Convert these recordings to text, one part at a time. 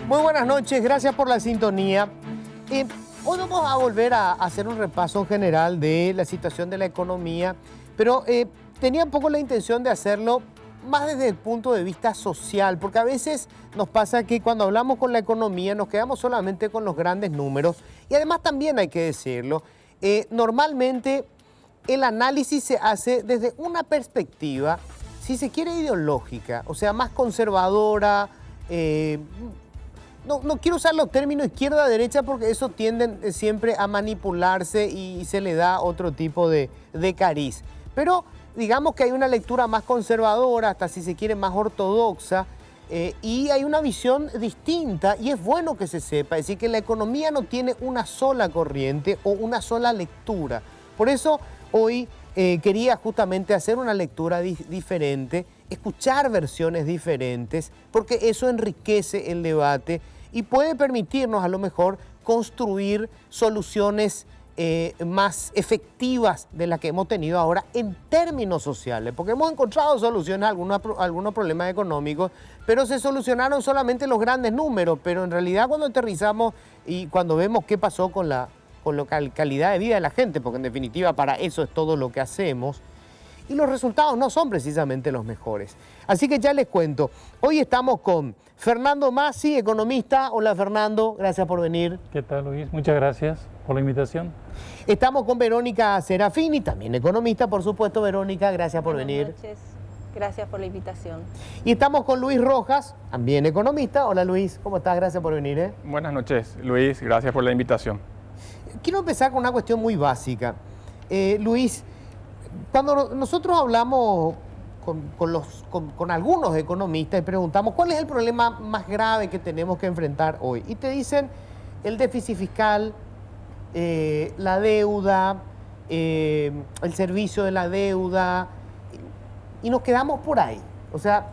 Muy buenas noches, gracias por la sintonía. Hoy vamos a volver a hacer un repaso general de la situación de la economía, pero tenía un poco la intención de hacerlo más desde el punto de vista social, porque a veces nos pasa que cuando hablamos con la economía nos quedamos solamente con los grandes números y además también hay que decirlo, normalmente el análisis se hace desde una perspectiva, si se quiere, ideológica, o sea, más conservadora. No quiero usar los términos izquierda-derecha porque eso tienden siempre a manipularse y se le da otro tipo de cariz. Pero digamos que hay una lectura más conservadora, hasta si se quiere más ortodoxa, y hay una visión distinta y es bueno que se sepa. Es decir, que la economía no tiene una sola corriente o una sola lectura. Por eso hoy quería justamente hacer una lectura diferente, escuchar versiones diferentes, porque eso enriquece el debate y puede permitirnos a lo mejor construir soluciones más efectivas de las que hemos tenido ahora en términos sociales, porque hemos encontrado soluciones a algunos problemas económicos, pero se solucionaron solamente los grandes números, pero en realidad cuando aterrizamos y cuando vemos qué pasó con la calidad de vida de la gente, porque en definitiva para eso es todo lo que hacemos, y los resultados no son precisamente los mejores. Así que ya les cuento, hoy estamos con Fernando Massi, economista. Hola Fernando, gracias por venir. ¿Qué tal, Luis? Muchas gracias por la invitación. Estamos con Verónica Serafini, también economista, por supuesto. Verónica, gracias por venir. Buenas noches, gracias por la invitación. Y estamos con Luis Rojas, también economista. Hola Luis, ¿cómo estás? Gracias por venir. Buenas noches, Luis, gracias por la invitación. Quiero empezar con una cuestión muy básica. Luis, cuando nosotros hablamos con algunos economistas y preguntamos cuál es el problema más grave que tenemos que enfrentar hoy, y te dicen el déficit fiscal, la deuda, el servicio de la deuda, y nos quedamos por ahí. O sea,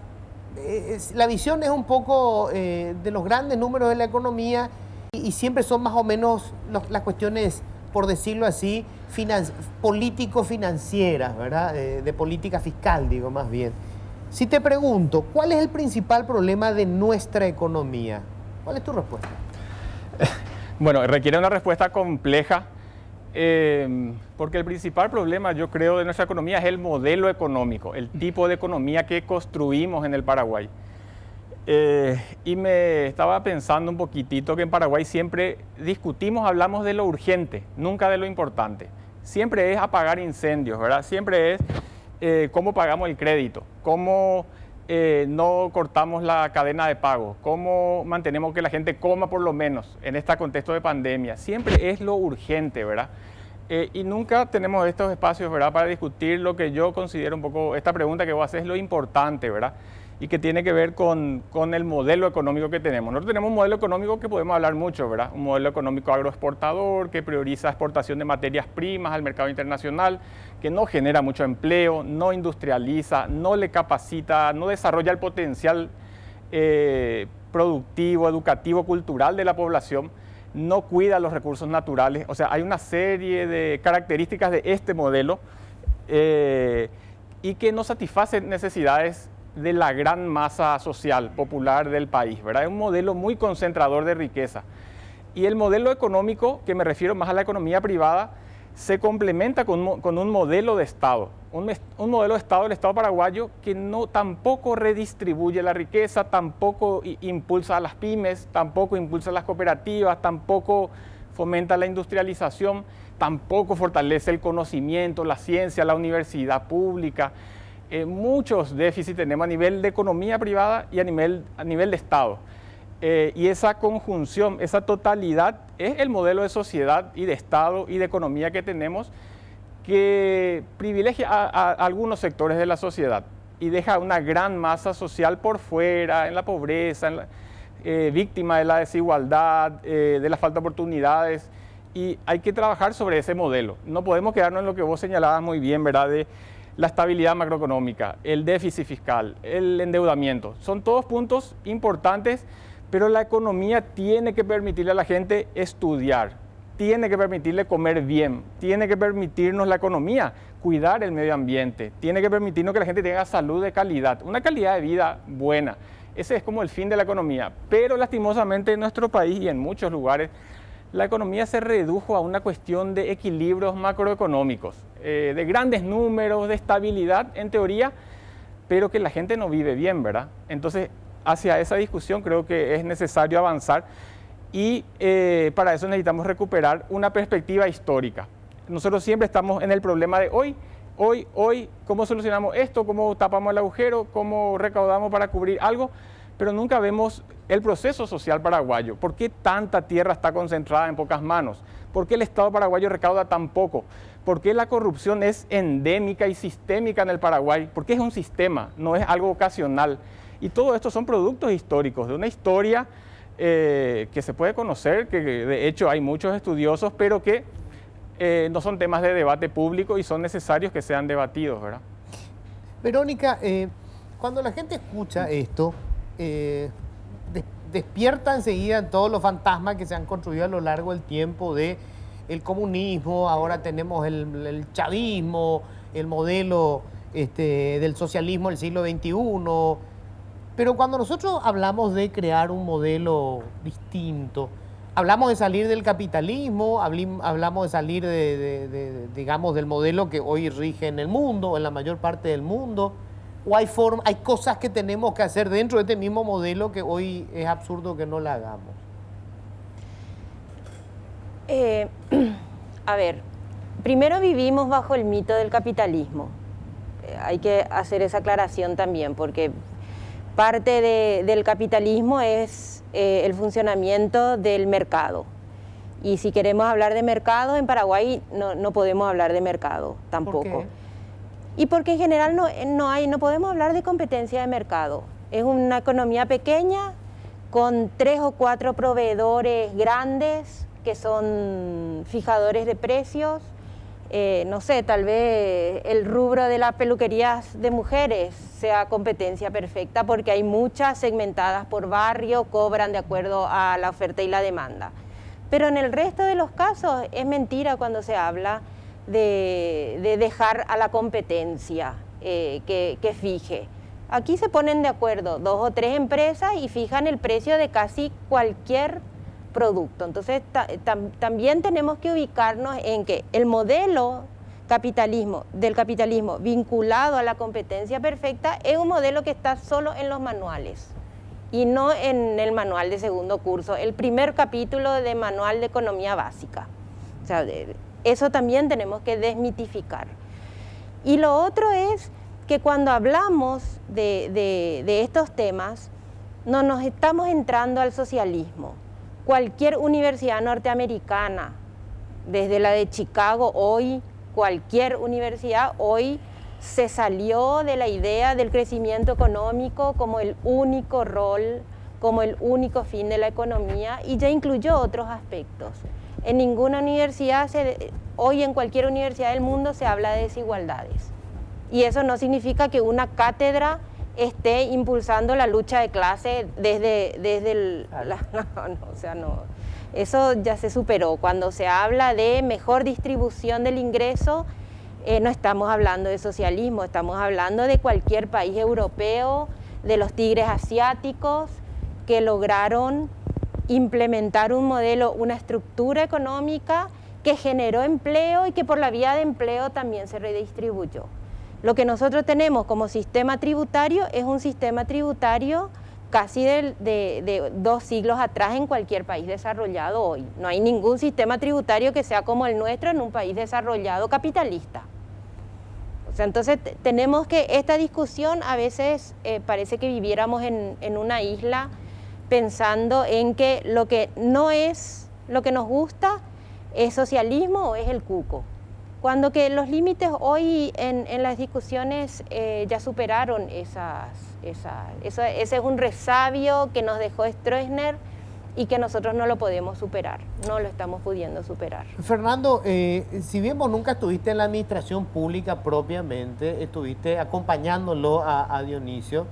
la visión es un poco de los grandes números de la economía y siempre son más o menos las cuestiones, por decirlo así, político-financieras, ¿verdad? De política fiscal, digo más bien. Si te pregunto, ¿cuál es el principal problema de nuestra economía? ¿Cuál es tu respuesta? Bueno, requiere una respuesta compleja, porque el principal problema, yo creo, de nuestra economía es el modelo económico, el tipo de economía que construimos en el Paraguay. Y me estaba pensando un poquitito que en Paraguay siempre hablamos de lo urgente, nunca de lo importante. Siempre es apagar incendios, ¿verdad? Siempre es cómo pagamos el crédito, cómo no cortamos la cadena de pago, cómo mantenemos que la gente coma por lo menos en este contexto de pandemia. Siempre es lo urgente, ¿verdad? Y nunca tenemos estos espacios, ¿verdad?, para discutir lo que yo considero un poco, esta pregunta que voy a hacer es lo importante, ¿verdad?, y que tiene que ver con el modelo económico que tenemos. Nosotros tenemos un modelo económico que podemos hablar mucho, ¿verdad? Un modelo económico agroexportador que prioriza exportación de materias primas al mercado internacional, que no genera mucho empleo, no industrializa, no le capacita, no desarrolla el potencial productivo, educativo, cultural de la población, no cuida los recursos naturales. O sea, hay una serie de características de este modelo y que no satisface necesidades de la gran masa social, popular del país, ¿verdad? Es un modelo muy concentrador de riqueza. Y el modelo económico, que me refiero más a la economía privada, se complementa con un modelo de Estado. Un modelo de Estado, el Estado paraguayo, que tampoco redistribuye la riqueza, tampoco impulsa a las pymes, tampoco impulsa a las cooperativas, tampoco fomenta la industrialización, tampoco fortalece el conocimiento, la ciencia, la universidad pública. Muchos déficits tenemos a nivel de economía privada y a nivel de Estado. Y esa conjunción, esa totalidad es el modelo de sociedad y de Estado y de economía que tenemos, que privilegia a algunos sectores de la sociedad y deja una gran masa social por fuera, en la pobreza, víctima de la desigualdad, de la falta de oportunidades. Y hay que trabajar sobre ese modelo. No podemos quedarnos en lo que vos señalabas muy bien, ¿verdad?, de la estabilidad macroeconómica, el déficit fiscal, el endeudamiento. Son todos puntos importantes, pero la economía tiene que permitirle a la gente estudiar, tiene que permitirle comer bien, tiene que permitirnos la economía cuidar el medio ambiente, tiene que permitirnos que la gente tenga salud de calidad, una calidad de vida buena. Ese es como el fin de la economía. Pero lastimosamente en nuestro país y en muchos lugares, la economía se redujo a una cuestión de equilibrios macroeconómicos, de grandes números, de estabilidad en teoría, pero que la gente no vive bien, ¿verdad? Entonces, hacia esa discusión creo que es necesario avanzar y para eso necesitamos recuperar una perspectiva histórica. Nosotros siempre estamos en el problema de hoy, ¿cómo solucionamos esto? ¿Cómo tapamos el agujero? ¿Cómo recaudamos para cubrir algo? Pero nunca vemos el proceso social paraguayo. ¿Por qué tanta tierra está concentrada en pocas manos? ¿Por qué el Estado paraguayo recauda tan poco? ¿Por qué la corrupción es endémica y sistémica en el Paraguay? Porque es un sistema, no es algo ocasional. Y todo esto son productos históricos, de una historia que se puede conocer, que de hecho hay muchos estudiosos, pero que no son temas de debate público y son necesarios que sean debatidos, ¿verdad? Verónica, cuando la gente escucha esto, despierta enseguida todos los fantasmas que se han construido a lo largo del tiempo de el comunismo, ahora tenemos el chavismo, el modelo del socialismo del siglo XXI. Pero cuando nosotros hablamos de crear un modelo distinto, hablamos de salir del capitalismo, hablamos de salir digamos, del modelo que hoy rige en el mundo, en la mayor parte del mundo, o hay cosas que tenemos que hacer dentro de este mismo modelo que hoy es absurdo que no la hagamos. A ver, primero vivimos bajo el mito del capitalismo. Hay que hacer esa aclaración también, porque parte del capitalismo es el funcionamiento del mercado. Y si queremos hablar de mercado, en Paraguay no podemos hablar de mercado tampoco. ¿Por qué? Y porque en general no podemos hablar de competencia de mercado. Es una economía pequeña con 3 o 4 proveedores grandes que son fijadores de precios. No sé, tal vez el rubro de las peluquerías de mujeres sea competencia perfecta porque hay muchas segmentadas por barrio, cobran de acuerdo a la oferta y la demanda. Pero en el resto de los casos es mentira cuando se habla de dejar a la competencia que fije. Aquí se ponen de acuerdo 2 o 3 empresas y fijan el precio de casi cualquier producto. Entonces también tenemos que ubicarnos en que el modelo del capitalismo vinculado a la competencia perfecta es un modelo que está solo en los manuales y no en el manual de segundo curso, el primer capítulo de manual de economía básica. O sea, eso también tenemos que desmitificar. Y lo otro es que cuando hablamos de estos temas, no nos estamos entrando al socialismo. Cualquier universidad norteamericana, desde la de Chicago hoy, cualquier universidad hoy se salió de la idea del crecimiento económico como el único rol, como el único fin de la economía y ya incluyó otros aspectos. En ninguna universidad, hoy en cualquier universidad del mundo se habla de desigualdades. Y eso no significa que una cátedra esté impulsando la lucha de clase no. Eso ya se superó. Cuando se habla de mejor distribución del ingreso, no estamos hablando de socialismo, estamos hablando de cualquier país europeo, de los tigres asiáticos que lograron implementar un modelo, una estructura económica que generó empleo y que por la vía de empleo también se redistribuyó. Lo que nosotros tenemos como sistema tributario es un sistema tributario casi de 2 siglos atrás en cualquier país desarrollado hoy. No hay ningún sistema tributario que sea como el nuestro en un país desarrollado capitalista. O sea, entonces tenemos que, esta discusión a veces parece que viviéramos en una isla pensando en que lo que no es, lo que nos gusta es socialismo o es el cuco. Cuando que los límites hoy en las discusiones ya superaron ese es un resabio que nos dejó Stroessner y que nosotros no lo podemos superar, no lo estamos pudiendo superar. Fernando, si bien vos nunca estuviste en la administración pública propiamente, estuviste acompañándolo a Dionisio,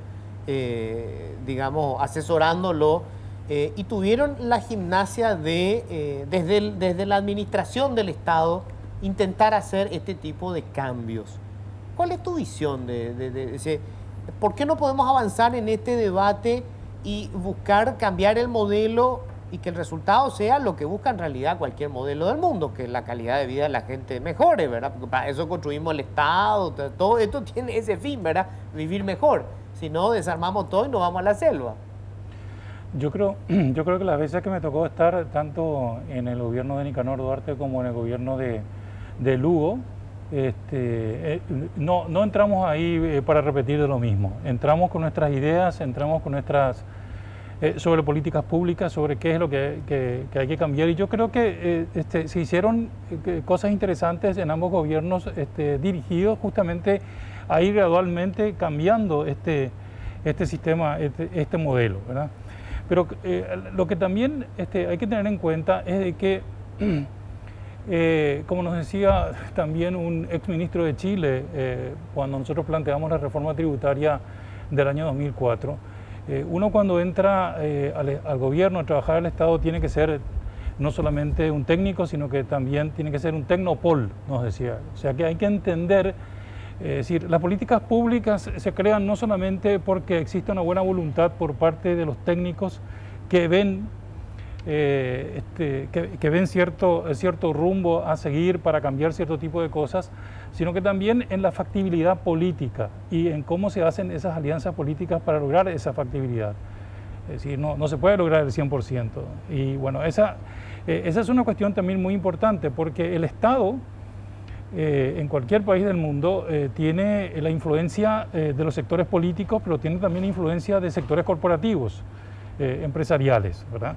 digamos, asesorándolo, y tuvieron la gimnasia de, desde la administración del Estado, intentar hacer este tipo de cambios. ¿Cuál es tu visión de ese? ¿Por qué no podemos avanzar en este debate y buscar cambiar el modelo y que el resultado sea lo que busca en realidad cualquier modelo del mundo, que la calidad de vida de la gente mejore, ¿verdad? Porque para eso construimos el Estado, todo esto tiene ese fin, ¿verdad? Vivir mejor. Si no, desarmamos todo y nos vamos a la selva. Yo creo que las veces que me tocó estar tanto en el gobierno de Nicanor Duarte como en el gobierno de Lugo, no entramos ahí para repetir de lo mismo. Entramos con nuestras ideas, entramos con nuestras sobre políticas públicas, sobre qué es lo que hay que cambiar. Y yo creo que se hicieron cosas interesantes en ambos gobiernos dirigidos justamente a ir gradualmente cambiando este sistema, este modelo, ¿verdad? Pero lo que también hay que tener en cuenta es de que, como nos decía también un exministro de Chile, cuando nosotros planteamos la reforma tributaria del año 2004, uno cuando entra al gobierno a trabajar al Estado tiene que ser no solamente un técnico, sino que también tiene que ser un tecnopol, nos decía. O sea que hay que entender, es decir, las políticas públicas se crean no solamente porque existe una buena voluntad por parte de los técnicos que ven, que ven cierto rumbo a seguir para cambiar cierto tipo de cosas, sino que también en la factibilidad política y en cómo se hacen esas alianzas políticas para lograr esa factibilidad. Es decir, no se puede lograr el 100%. Y bueno, esa es una cuestión también muy importante porque el Estado, en cualquier país del mundo, tiene la influencia de los sectores políticos, pero tiene también influencia de sectores corporativos, empresariales, ¿verdad?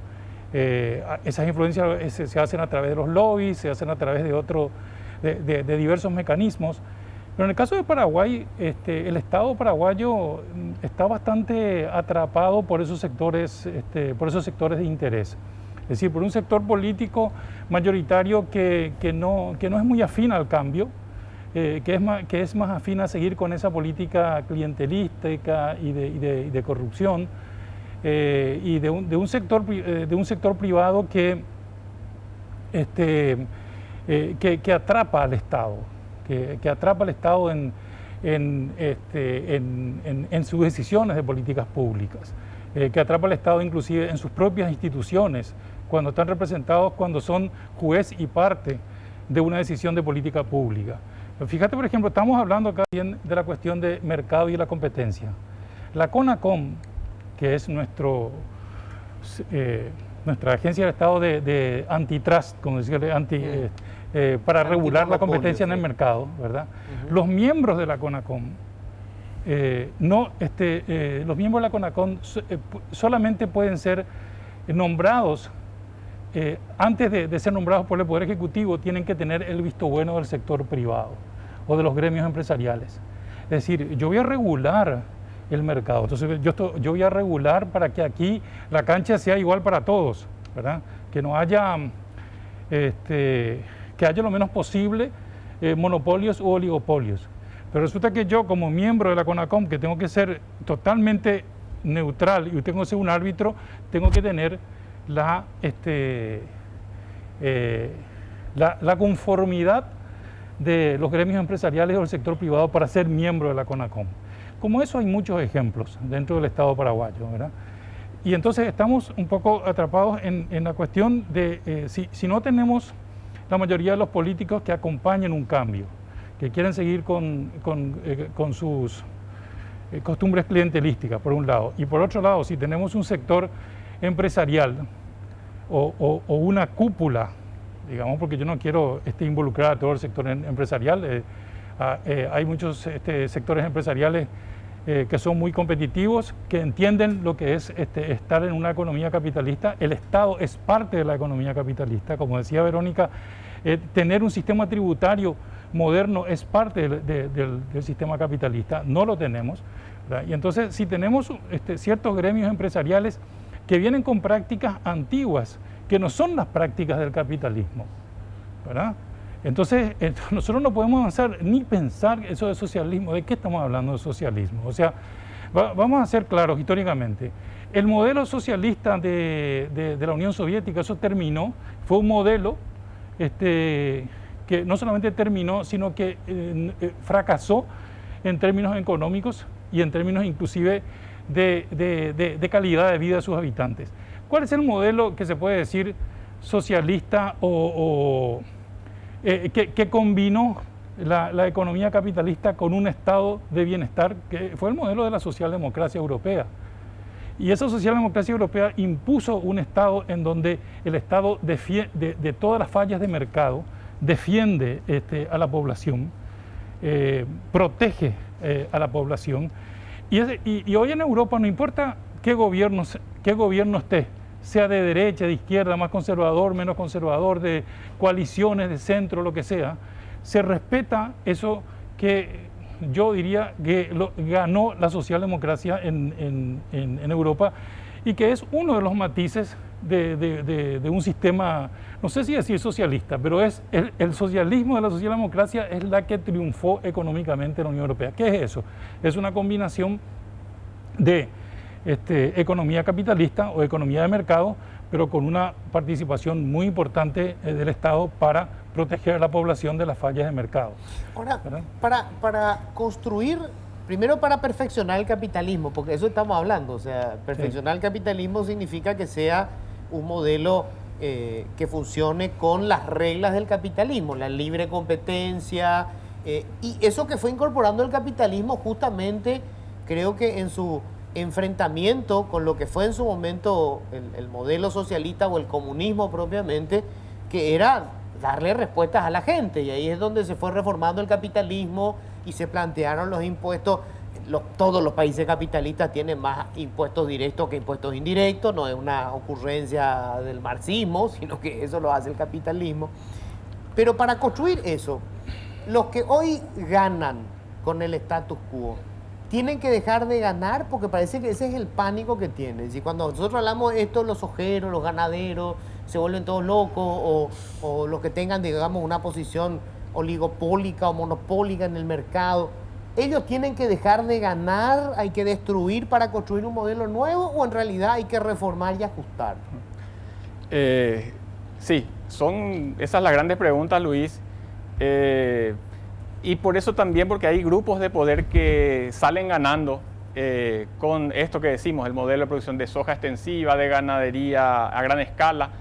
Esas influencias se hacen a través de los lobbies, se hacen a través de diversos mecanismos. Pero en el caso de Paraguay, el Estado paraguayo está bastante atrapado por esos sectores de interés. Es decir, por un sector político mayoritario que no es muy afín al cambio, que es más afín a seguir con esa política clientelística y de corrupción, y de un sector privado que atrapa al Estado, que atrapa al Estado en sus decisiones de políticas públicas, que atrapa al Estado inclusive en sus propias instituciones, cuando están representados, cuando son juez y parte de una decisión de política pública. Fíjate, por ejemplo, estamos hablando acá bien de la cuestión de mercado y la competencia. La CONACOM, que es nuestra agencia del Estado de antitrust, como decirle, para regular la competencia en el mercado, ¿verdad? Los miembros de la CONACOM, los miembros de la CONACOM solamente pueden ser nombrados, antes de ser nombrados por el Poder Ejecutivo, tienen que tener el visto bueno del sector privado o de los gremios empresariales. Es decir, yo voy a regular el mercado, entonces yo voy a regular para que aquí la cancha sea igual para todos, ¿verdad? Que no haya, que haya lo menos posible monopolios u oligopolios. Pero resulta que yo, como miembro de la CONACOM, que tengo que ser totalmente neutral y tengo que ser un árbitro, tengo que tener la conformidad de los gremios empresariales o del sector privado para ser miembro de la CONACOM. Como eso hay muchos ejemplos dentro del Estado paraguayo, ¿verdad? Y entonces estamos un poco atrapados en la cuestión de si no tenemos la mayoría de los políticos que acompañen un cambio, que quieren seguir con sus costumbres clientelísticas, por un lado, y por otro lado, si tenemos un sector empresarial o una cúpula, digamos, porque yo no quiero involucrar a todo el sector empresarial, hay muchos sectores empresariales que son muy competitivos, que entienden lo que es estar en una economía capitalista. El Estado es parte de la economía capitalista, como decía Verónica, tener un sistema tributario moderno es parte del sistema capitalista, no lo tenemos, ¿verdad? Y entonces si tenemos ciertos gremios empresariales que vienen con prácticas antiguas, que no son las prácticas del capitalismo, ¿verdad? Entonces, nosotros no podemos avanzar ni pensar eso de socialismo. ¿De qué estamos hablando de socialismo? O sea, vamos a ser claros históricamente. El modelo socialista de la Unión Soviética, eso terminó, fue un modelo que no solamente terminó, sino que fracasó en términos económicos y en términos inclusive de calidad de vida de sus habitantes. ¿Cuál es el modelo que se puede decir socialista que combinó la economía capitalista con un estado de bienestar, que fue el modelo de la socialdemocracia europea? Y esa socialdemocracia europea impuso un estado en donde el estado de todas las fallas de mercado defiende a la población, protege a la población. Y hoy en Europa, no importa qué gobierno esté, sea de derecha, de izquierda, más conservador, menos conservador, de coaliciones, de centro, lo que sea, se respeta eso que yo diría que ganó la socialdemocracia en Europa, y que es uno de los matices de un sistema, no sé si decir socialista, pero es el socialismo de la socialdemocracia es la que triunfó económicamente en la Unión Europea. ¿Qué es eso? Es una combinación de economía capitalista o economía de mercado, pero con una participación muy importante del Estado para proteger a la población de las fallas de mercado. Ahora, para construir, primero para perfeccionar el capitalismo, porque eso estamos hablando, o sea, perfeccionar el capitalismo significa que sea un modelo que funcione con las reglas del capitalismo, la libre competencia, y eso que fue incorporando el capitalismo justamente, creo que en su enfrentamiento con lo que fue en su momento el modelo socialista o el comunismo propiamente, que era darle respuestas a la gente, y ahí es donde se fue reformando el capitalismo y se plantearon los impuestos. Todos los países capitalistas tienen más impuestos directos que impuestos indirectos, no es una ocurrencia del marxismo, sino que eso lo hace el capitalismo. Pero para construir eso, los que hoy ganan con el status quo, tienen que dejar de ganar, porque parece que ese es el pánico que tienen. Si cuando nosotros hablamos de esto, los ojeros, los ganaderos, se vuelven todos locos, o los que tengan, digamos, una posición oligopólica o monopólica en el mercado, ¿ellos tienen que dejar de ganar, hay que destruir para construir un modelo nuevo, o en realidad hay que reformar y ajustar? Sí, esas las grandes preguntas, Luis. Y por eso también, porque hay grupos de poder que salen ganando con esto que decimos, el modelo de producción de soja extensiva, de ganadería a gran escala,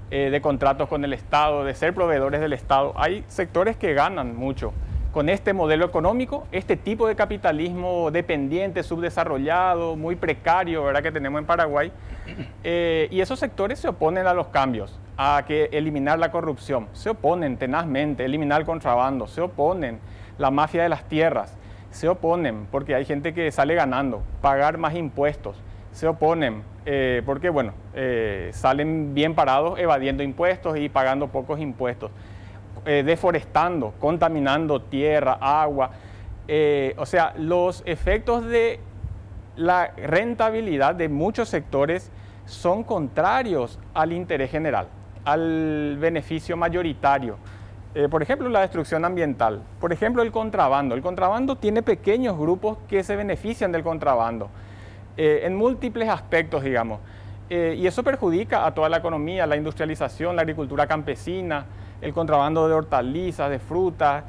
de contratos con el Estado, de ser proveedores del Estado. Hay sectores que ganan mucho con este modelo económico, este tipo de capitalismo dependiente, subdesarrollado, muy precario, ¿verdad?, que tenemos en Paraguay. Y esos sectores se oponen a los cambios, a que eliminar la corrupción, se oponen tenazmente, eliminar el contrabando, se oponen la mafia de las tierras, se oponen porque hay gente que sale ganando, pagar más impuestos, se oponen porque, bueno, salen bien parados evadiendo impuestos y pagando pocos impuestos, deforestando, contaminando tierra, agua. O sea, los efectos de la rentabilidad de muchos sectores son contrarios al interés general, al beneficio mayoritario. Por ejemplo, la destrucción ambiental. Por ejemplo, el contrabando. El contrabando tiene pequeños grupos que se benefician del contrabando en múltiples aspectos, digamos. Y eso perjudica a toda la economía, la industrialización, la agricultura campesina, el contrabando de hortalizas, de frutas.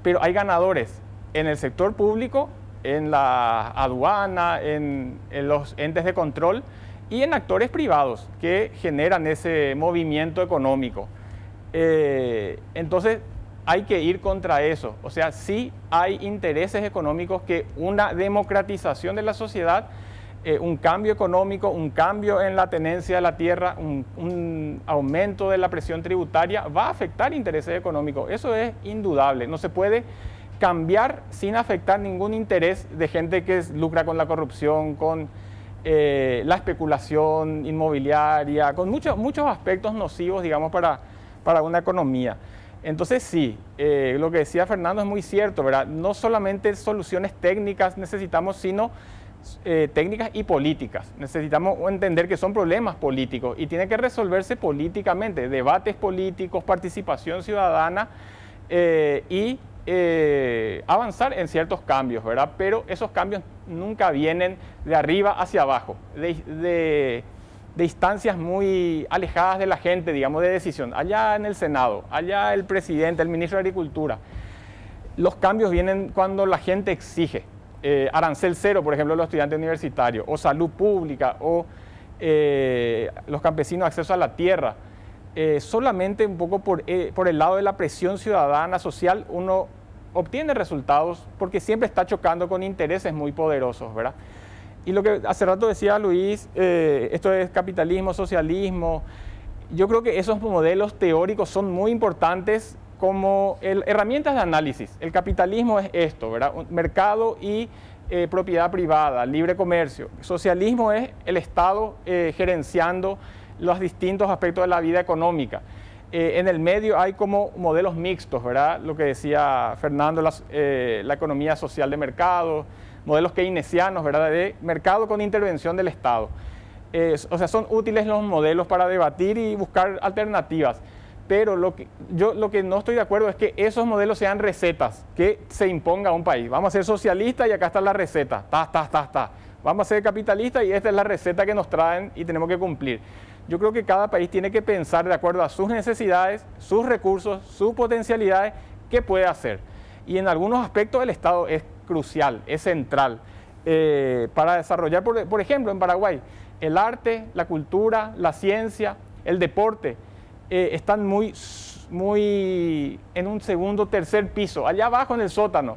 Pero hay ganadores en el sector público, en la aduana, en los entes de control y en actores privados que generan ese movimiento económico. Entonces hay que ir contra eso. O sea, sí hay intereses económicos que una democratización de la sociedad, un cambio económico, un cambio en la tenencia de la tierra, un aumento de la presión tributaria va a afectar intereses económicos. Eso es indudable. No se puede cambiar sin afectar ningún interés de gente que lucra con la corrupción, con la especulación inmobiliaria, con muchos aspectos nocivos, digamos, para una economía. Entonces sí, lo que decía Fernando es muy cierto, ¿verdad? No solamente soluciones técnicas necesitamos, sino técnicas y políticas. Necesitamos entender que son problemas políticos y tienen que resolverse políticamente, debates políticos, participación ciudadana y avanzar en ciertos cambios, ¿verdad? Pero esos cambios nunca vienen de arriba hacia abajo, de instancias muy alejadas de la gente, digamos, de decisión. Allá en el Senado, allá el presidente, el ministro de Agricultura. Los cambios vienen cuando la gente exige. arancel cero, por ejemplo, los estudiantes universitarios, o salud pública, o los campesinos acceso a la tierra. Solamente un poco por el lado de la presión ciudadana, social, uno obtiene resultados porque siempre está chocando con intereses muy poderosos, ¿verdad? Y lo que hace rato decía Luis, esto es capitalismo, socialismo. Yo creo que esos modelos teóricos son muy importantes como herramientas de análisis. El capitalismo es esto, ¿verdad? Mercado y propiedad privada, libre comercio. Socialismo es el Estado gerenciando los distintos aspectos de la vida económica. En el medio hay como modelos mixtos, ¿verdad? Lo que decía Fernando, la economía social de mercado, modelos keynesianos, ¿verdad? De mercado con intervención del Estado. O sea, son útiles los modelos para debatir y buscar alternativas. Pero lo que no estoy de acuerdo es que esos modelos sean recetas que se imponga a un país. Vamos a ser socialistas y acá está la receta. Vamos a ser capitalistas y esta es la receta que nos traen y tenemos que cumplir. Yo creo que cada país tiene que pensar de acuerdo a sus necesidades, sus recursos, sus potencialidades, qué puede hacer. Y en algunos aspectos el Estado es crucial, es central para desarrollar, por ejemplo, en Paraguay, el arte, la cultura, la ciencia, el deporte están muy en un segundo, tercer piso, allá abajo en el sótano,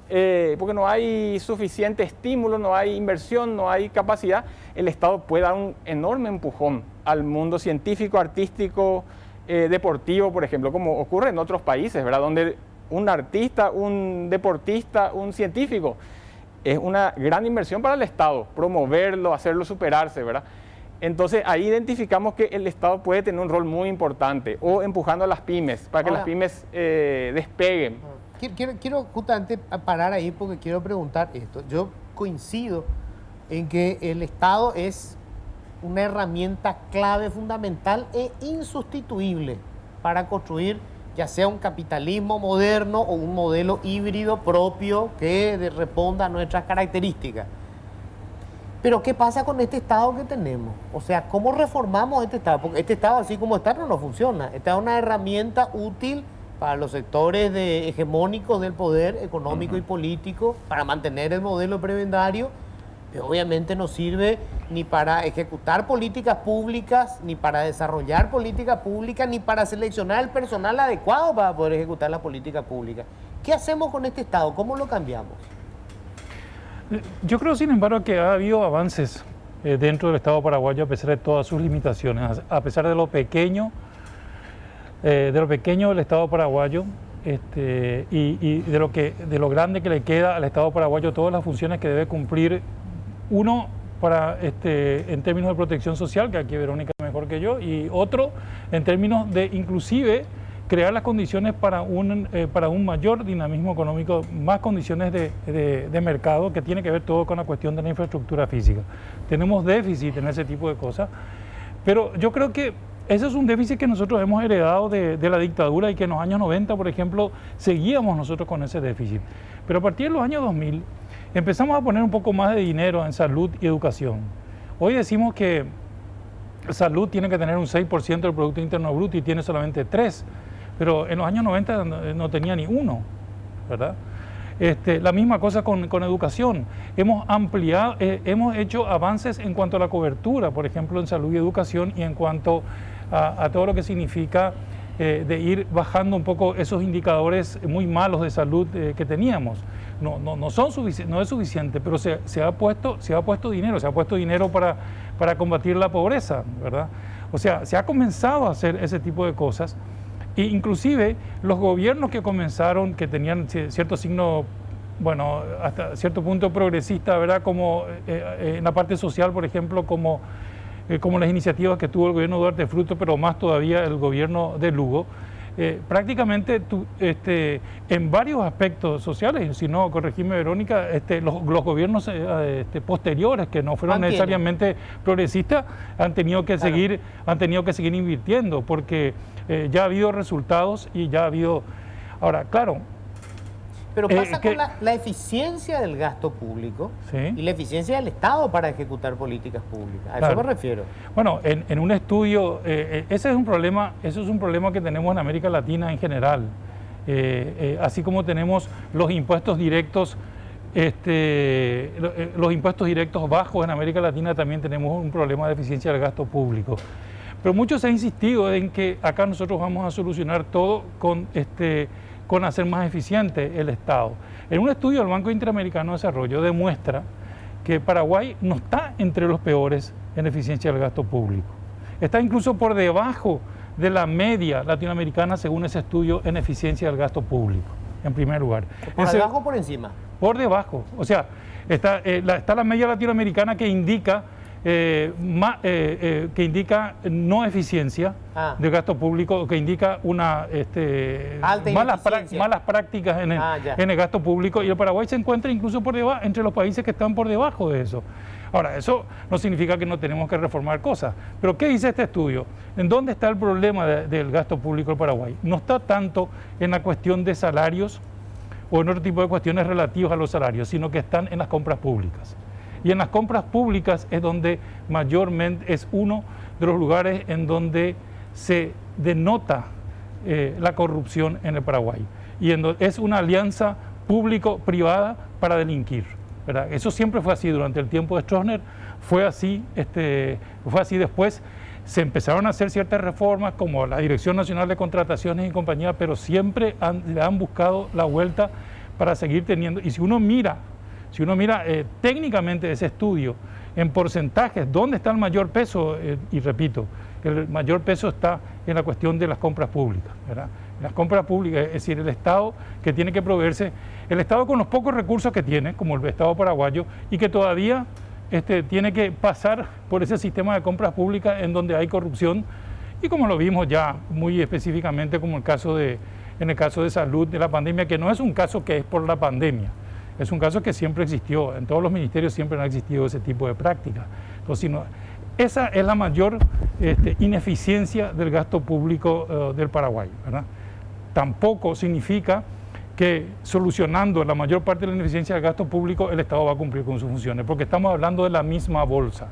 porque no hay suficiente estímulo, no hay inversión, no hay capacidad. El Estado puede dar un enorme empujón al mundo científico, artístico, deportivo, por ejemplo, como ocurre en otros países, ¿verdad? Donde un artista, un deportista, un científico, es una gran inversión para el Estado, promoverlo, hacerlo superarse, ¿verdad? Entonces ahí identificamos que el Estado puede tener un rol muy importante, o empujando a las pymes, para que las pymes despeguen. Quiero justamente parar ahí porque quiero preguntar esto. Yo coincido en que el Estado es una herramienta clave, fundamental e insustituible para construir ya sea un capitalismo moderno o un modelo híbrido propio que responda a nuestras características. Pero ¿qué pasa con este Estado que tenemos? O sea, ¿cómo reformamos este Estado? Porque este Estado así como está no funciona. Esta es una herramienta útil para los sectores hegemónicos del poder económico y político, para mantener el modelo prebendario, pero obviamente no sirve ni para ejecutar políticas públicas, ni para desarrollar políticas públicas, ni para seleccionar el personal adecuado para poder ejecutar las políticas públicas. ¿Qué hacemos con este Estado? ¿Cómo lo cambiamos? Yo creo, sin embargo, que ha habido avances dentro del Estado paraguayo a pesar de todas sus limitaciones, a pesar de lo pequeño del Estado paraguayo y de lo grande que le queda al Estado paraguayo, todas las funciones que debe cumplir uno en términos de protección social, que aquí Verónica mejor que yo, y otro en términos de inclusive crear las condiciones para un mayor dinamismo económico, más condiciones de mercado, que tiene que ver todo con la cuestión de la infraestructura física. Tenemos déficit en ese tipo de cosas, pero yo creo que ese es un déficit que nosotros hemos heredado de la dictadura y que en los años 90, por ejemplo, seguíamos nosotros con ese déficit. Pero a partir de los años 2000 empezamos a poner un poco más de dinero en salud y educación. Hoy decimos que salud tiene que tener un 6% del Producto Interno Bruto y tiene solamente 3%. Pero en los años 90 no tenía ni 1%, ¿verdad? La misma cosa con educación. Hemos ampliado, hemos hecho avances en cuanto a la cobertura, por ejemplo, en salud y educación, y en cuanto a todo lo que significa de ir bajando un poco esos indicadores muy malos de salud que teníamos. No es suficiente, pero se ha puesto dinero para combatir la pobreza, ¿verdad? O sea, se ha comenzado a hacer ese tipo de cosas. E inclusive los gobiernos que comenzaron, que tenían cierto signo, bueno, hasta cierto punto progresista, ¿verdad? Como en la parte social, por ejemplo, como las iniciativas que tuvo el gobierno de Duarte Fruto, pero más todavía el gobierno de Lugo, prácticamente en varios aspectos sociales, si no, corregime Verónica, los gobiernos posteriores, que no fueron necesariamente progresistas, han tenido que seguir invirtiendo, porque ya ha habido resultados y ya ha habido... Ahora, claro... Pero pasa con la eficiencia del gasto público, ¿sí?, y la eficiencia del Estado para ejecutar políticas públicas. A eso me refiero. Bueno, en un estudio, ese es un problema que tenemos en América Latina en general. Así como tenemos los impuestos directos los impuestos directos bajos. En América Latina también tenemos un problema de eficiencia del gasto público. Pero mucho se ha insistido en que acá nosotros vamos a solucionar todo con hacer más eficiente el Estado. En un estudio del Banco Interamericano de Desarrollo demuestra que Paraguay no está entre los peores en eficiencia del gasto público. Está incluso por debajo de la media latinoamericana según ese estudio en eficiencia del gasto público, en primer lugar. ¿Por debajo o por encima? Por debajo. O sea, está la media latinoamericana que indica no eficiencia del gasto público, que indica una malas prácticas en el gasto público, y el Paraguay se encuentra incluso por debajo, entre los países que están por debajo de eso. Ahora, eso no significa que no tenemos que reformar cosas, pero ¿qué dice este estudio? ¿En dónde está el problema del gasto público del Paraguay? No está tanto en la cuestión de salarios o en otro tipo de cuestiones relativas a los salarios, sino que están en las compras públicas. Y en las compras públicas es donde mayormente es uno de los lugares en donde se denota la corrupción en el Paraguay. Y es una alianza público-privada para delinquir, ¿verdad? Eso siempre fue así durante el tiempo de Stroessner, fue así después. Se empezaron a hacer ciertas reformas como la Dirección Nacional de Contrataciones y compañía, pero siempre le han buscado la vuelta para seguir teniendo. Y si uno mira técnicamente ese estudio en porcentajes, ¿dónde está el mayor peso? Y repito, el mayor peso está en la cuestión de las compras públicas, ¿verdad? Las compras públicas, es decir, el Estado que tiene que proveerse, el Estado con los pocos recursos que tiene, como el Estado paraguayo, y que todavía tiene que pasar por ese sistema de compras públicas en donde hay corrupción, y como lo vimos ya muy específicamente como en el caso de salud de la pandemia, que no es un caso que es por la pandemia, es un caso que siempre existió, en todos los ministerios siempre ha existido ese tipo de práctica. Entonces, esa es la mayor ineficiencia del gasto público del Paraguay, ¿verdad? Tampoco significa que solucionando la mayor parte de la ineficiencia del gasto público el Estado va a cumplir con sus funciones, porque estamos hablando de la misma bolsa.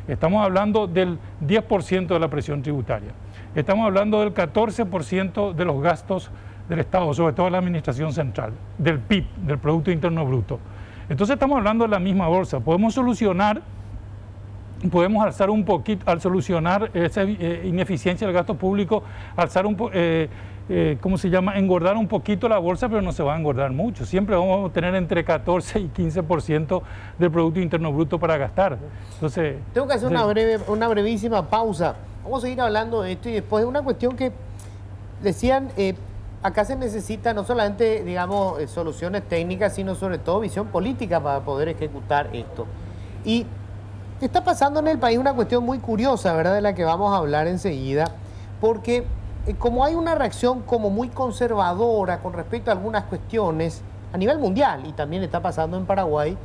Estamos hablando del 10% de la presión tributaria. Estamos hablando del 14% de los gastos del Estado, sobre todo la administración central, del PIB, del Producto Interno Bruto. Entonces estamos hablando de la misma bolsa. Podemos alzar un poquito, al solucionar esa ineficiencia del gasto público, engordar un poquito la bolsa, pero no se va a engordar mucho. Siempre vamos a tener entre 14 y 15% del Producto Interno Bruto para gastar. Entonces, tengo que hacer una brevísima pausa. Vamos a seguir hablando de esto y después de una cuestión que decían, acá se necesita no solamente, digamos, soluciones técnicas, sino sobre todo visión política para poder ejecutar esto. Y está pasando en el país una cuestión muy curiosa, ¿verdad?, de la que vamos a hablar enseguida, porque como hay una reacción como muy conservadora con respecto a algunas cuestiones a nivel mundial, y también está pasando en Paraguay,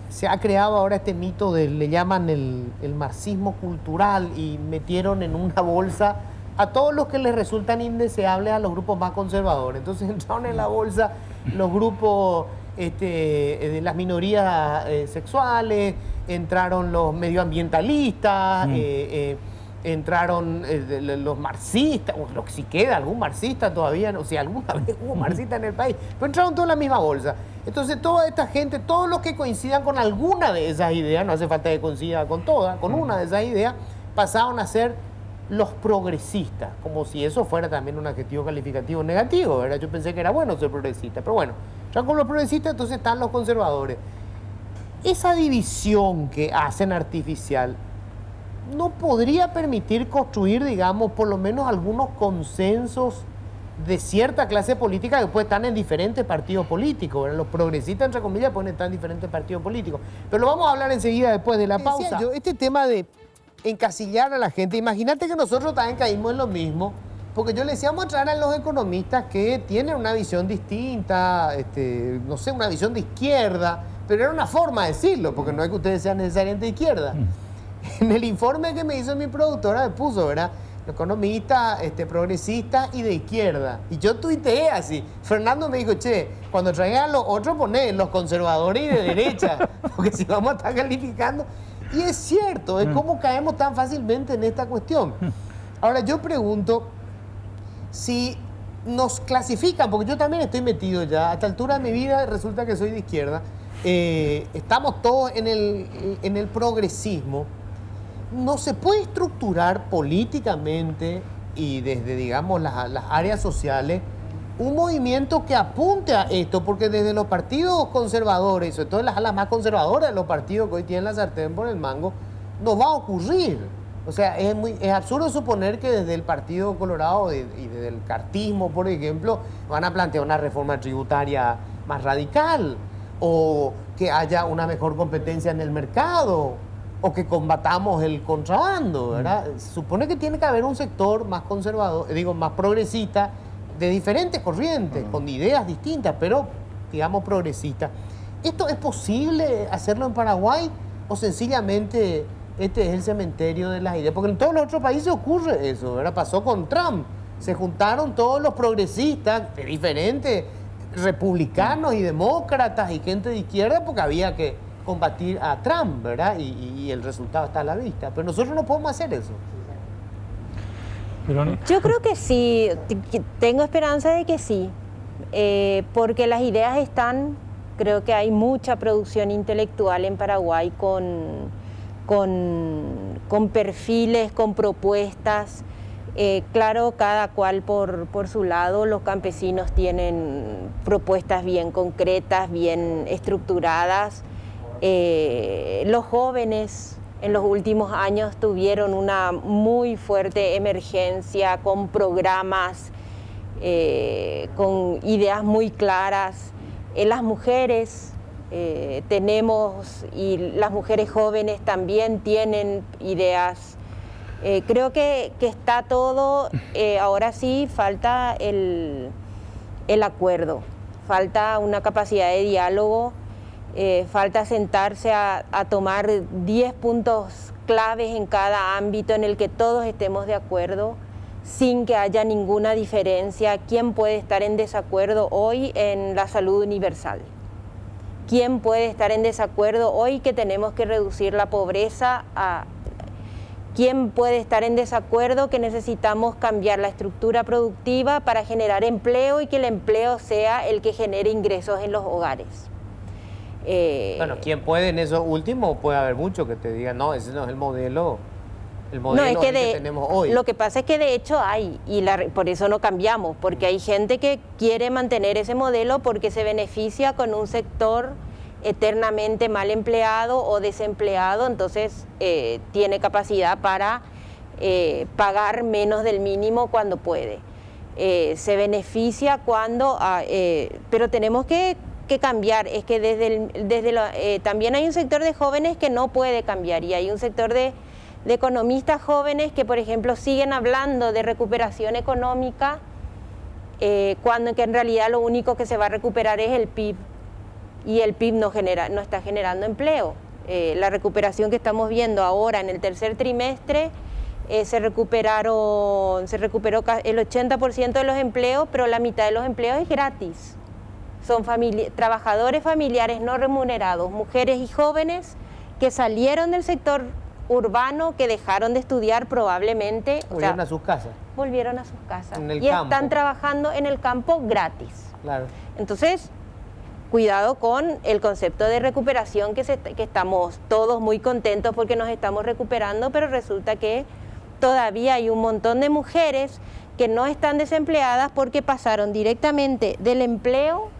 se ha creado ahora este mito le llaman el marxismo cultural, y metieron en una bolsa a todos los que les resultan indeseables a los grupos más conservadores. Entonces entraron en la bolsa los grupos de las minorías sexuales, entraron los medioambientalistas, entraron los marxistas, o lo que si queda, algún marxista todavía, no sé, alguna vez hubo marxista en el país, pero entraron todos en la misma bolsa. Entonces toda esta gente, todos los que coincidan con alguna de esas ideas, no hace falta que coincida con todas, con una de esas ideas, pasaron a ser los progresistas, como si eso fuera también un adjetivo calificativo negativo, ¿verdad? Yo pensé que era bueno ser progresista, pero bueno, ya con los progresistas entonces están los conservadores. Esa división que hacen artificial no podría permitir construir, digamos, por lo menos algunos consensos de cierta clase política que puede estar en diferentes partidos políticos, ¿verdad? Los progresistas, entre comillas, pueden estar en diferentes partidos políticos. Pero lo vamos a hablar enseguida después de la pausa. Este tema de encasillar a la gente, imagínate que nosotros también caímos en lo mismo, porque yo le decía, vamos a traer a los economistas que tienen una visión distinta, no sé, una visión de izquierda, pero era una forma de decirlo, porque no es que ustedes sean necesariamente de izquierda. En el informe que me hizo mi productora me puso, ¿verdad?, economista, progresista y de izquierda. Y yo tuiteé así. Fernando me dijo, che, cuando traigan a los otros poné los conservadores y de derecha, porque si vamos a estar calificando. Y es cierto, es como caemos tan fácilmente en esta cuestión. Ahora yo pregunto si nos clasifican, porque yo también estoy metido ya, a esta altura de mi vida resulta que soy de izquierda, estamos todos en el progresismo. No se puede estructurar políticamente y desde, digamos, las áreas sociales un movimiento que apunte a esto, porque desde los partidos conservadores, sobre todo las alas más conservadoras de los partidos que hoy tienen la sartén por el mango, no va a ocurrir. O sea, es absurdo suponer que desde el Partido Colorado y desde el cartismo, por ejemplo, van a plantear una reforma tributaria más radical, o que haya una mejor competencia en el mercado, o que combatamos el contrabando, ¿verdad? Se supone que tiene que haber un sector más conservador, más progresista, de diferentes corrientes, con ideas distintas, pero, digamos, progresistas. ¿Esto es posible hacerlo en Paraguay o sencillamente este es el cementerio de las ideas? Porque en todos los otros países ocurre eso, ¿verdad? Pasó con Trump. Se juntaron todos los progresistas de diferentes, republicanos y demócratas y gente de izquierda, porque había que combatir a Trump, ¿verdad? Y el resultado está a la vista. Pero nosotros no podemos hacer eso. Yo creo que sí, tengo esperanza de que sí, porque las ideas están, creo que hay mucha producción intelectual en Paraguay con perfiles, con propuestas. Claro, cada cual por su lado, los campesinos tienen propuestas bien concretas, bien estructuradas. Los jóvenes en los últimos años tuvieron una muy fuerte emergencia con programas, con ideas muy claras. Las mujeres tenemos, y las mujeres jóvenes también tienen ideas. Creo que está todo, ahora sí falta el acuerdo, falta una capacidad de diálogo. Falta sentarse a tomar 10 puntos claves en cada ámbito en el que todos estemos de acuerdo, sin que haya ninguna diferencia. ¿Quién puede estar en desacuerdo hoy en la salud universal? ¿Quién puede estar en desacuerdo hoy que tenemos que reducir la pobreza? ¿Quién puede estar en desacuerdo que necesitamos cambiar la estructura productiva para generar empleo y que el empleo sea el que genere ingresos en los hogares? Bueno, ¿quién puede en eso último? Puede haber muchos que te digan, no, ese no es el modelo no, es que tenemos hoy. Lo que pasa es que de hecho hay, y por eso no cambiamos, porque hay gente que quiere mantener ese modelo porque se beneficia con un sector eternamente mal empleado o desempleado, entonces tiene capacidad para pagar menos del mínimo cuando puede. Se beneficia cuando... pero tenemos que cambiar, es que también hay un sector de jóvenes que no puede cambiar y hay un sector de economistas jóvenes que, por ejemplo, siguen hablando de recuperación económica cuando que en realidad lo único que se va a recuperar es el PIB y el PIB no está generando empleo. La recuperación que estamos viendo ahora en el tercer trimestre se recuperó el 80% de los empleos, pero la mitad de los empleos es gratis. Son trabajadores familiares no remunerados, mujeres y jóvenes que salieron del sector urbano, que dejaron de estudiar probablemente. Volvieron a sus casas. Volvieron a sus casas. En el y campo. Están trabajando en el campo gratis. Claro. Entonces, cuidado con el concepto de recuperación que estamos todos muy contentos porque nos estamos recuperando, pero resulta que todavía hay un montón de mujeres que no están desempleadas porque pasaron directamente del empleo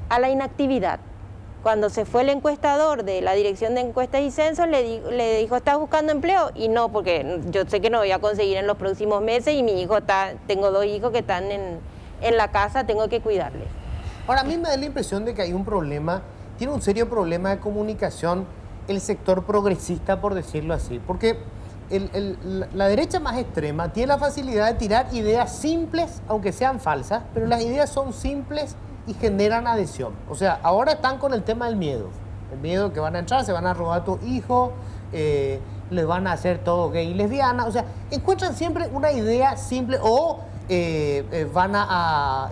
a la inactividad. Cuando se fue el encuestador de la Dirección de Encuestas y Censos, le dijo, ¿estás buscando empleo? Y no, porque yo sé que no voy a conseguir en los próximos meses y mi hijo tengo 2 hijos que están en la casa, tengo que cuidarles. Ahora, a mí me da la impresión de que hay un problema, tiene un serio problema de comunicación el sector progresista, por decirlo así, porque la derecha más extrema tiene la facilidad de tirar ideas simples, aunque sean falsas, pero las ideas son simples y generan adhesión. O sea, ahora están con el tema del miedo. El miedo que van a entrar, se van a robar a tu hijo, les van a hacer todo gay y lesbiana. O sea, encuentran siempre una idea simple o te van a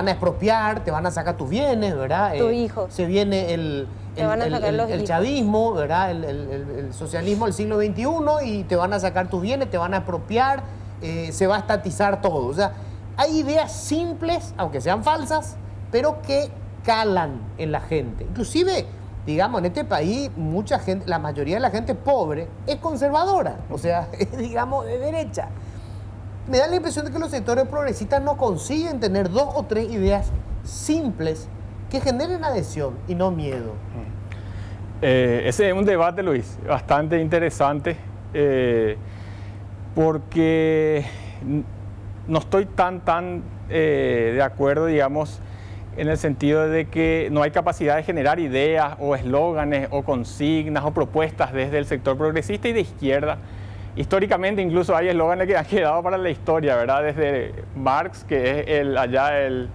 expropiar, te van a sacar tus bienes, ¿verdad? Tu hijo. Se viene el chavismo, ¿verdad? El socialismo del siglo XXI y te van a sacar tus bienes, te van a expropiar, se va a estatizar todo. O sea, hay ideas simples, aunque sean falsas, pero que calan en la gente. Inclusive, digamos, en este país, mucha gente, la mayoría de la gente pobre es conservadora, o sea, es, digamos, de derecha. Me da la impresión de que los sectores progresistas no consiguen tener 2 o 3 ideas simples que generen adhesión y no miedo. Ese es un debate, Luis, bastante interesante, porque no estoy tan de acuerdo, digamos, en el sentido de que no hay capacidad de generar ideas o eslóganes o consignas o propuestas desde el sector progresista y de izquierda. Históricamente incluso hay eslóganes que han quedado para la historia, ¿verdad? Desde Marx, que es el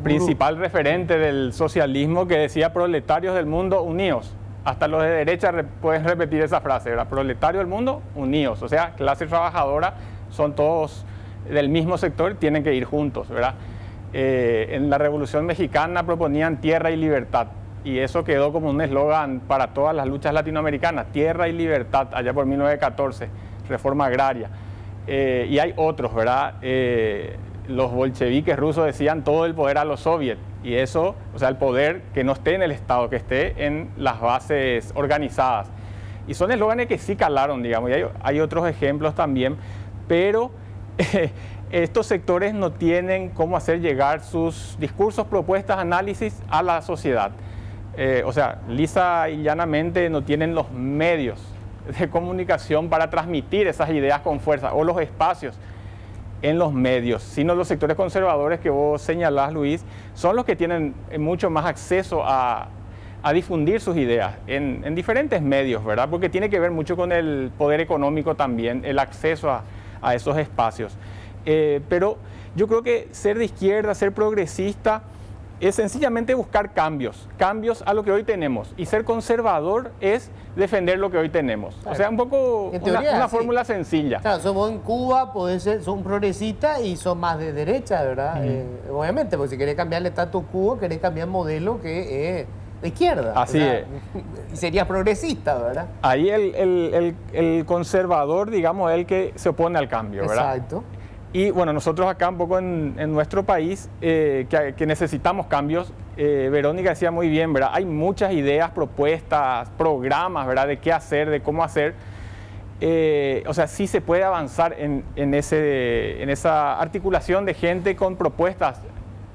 principal referente del socialismo, que decía proletarios del mundo unidos. Hasta los de derecha pueden repetir esa frase, ¿verdad? Proletarios del mundo unidos, o sea, clase trabajadora, son todos del mismo sector, tienen que ir juntos, ¿verdad? En la Revolución Mexicana proponían tierra y libertad, y eso quedó como un eslogan para todas las luchas latinoamericanas, tierra y libertad, allá por 1914, reforma agraria. Y hay otros, ¿verdad? Los bolcheviques rusos decían todo el poder a los soviets, y eso, o sea, el poder que no esté en el Estado, que esté en las bases organizadas. Y son eslóganes que sí calaron, digamos, y hay otros ejemplos también, pero estos sectores no tienen cómo hacer llegar sus discursos, propuestas, análisis a la sociedad. O sea, lisa y llanamente no tienen los medios de comunicación para transmitir esas ideas con fuerza, o los espacios en los medios, sino los sectores conservadores que vos señalás, Luis, son los que tienen mucho más acceso a difundir sus ideas en diferentes medios, ¿verdad? Porque tiene que ver mucho con el poder económico también, el acceso a esos espacios. Pero yo creo que ser de izquierda, ser progresista, es sencillamente buscar cambios a lo que hoy tenemos. Y ser conservador es defender lo que hoy tenemos. Claro. O sea, un poco una fórmula sencilla. Claro, somos en Cuba, son progresistas y son más de derecha, ¿verdad? Obviamente, porque si querés cambiar el status quo, querés cambiar modelo que es de izquierda. Así es. Y serías progresista, ¿verdad? Ahí el conservador, digamos, es el que se opone al cambio, ¿verdad? Exacto. Y bueno, nosotros acá un poco en nuestro país, que necesitamos cambios, Verónica decía muy bien, ¿verdad? Hay muchas ideas, propuestas, programas, ¿verdad? De qué hacer, de cómo hacer. O sea, sí se puede avanzar en esa articulación de gente con propuestas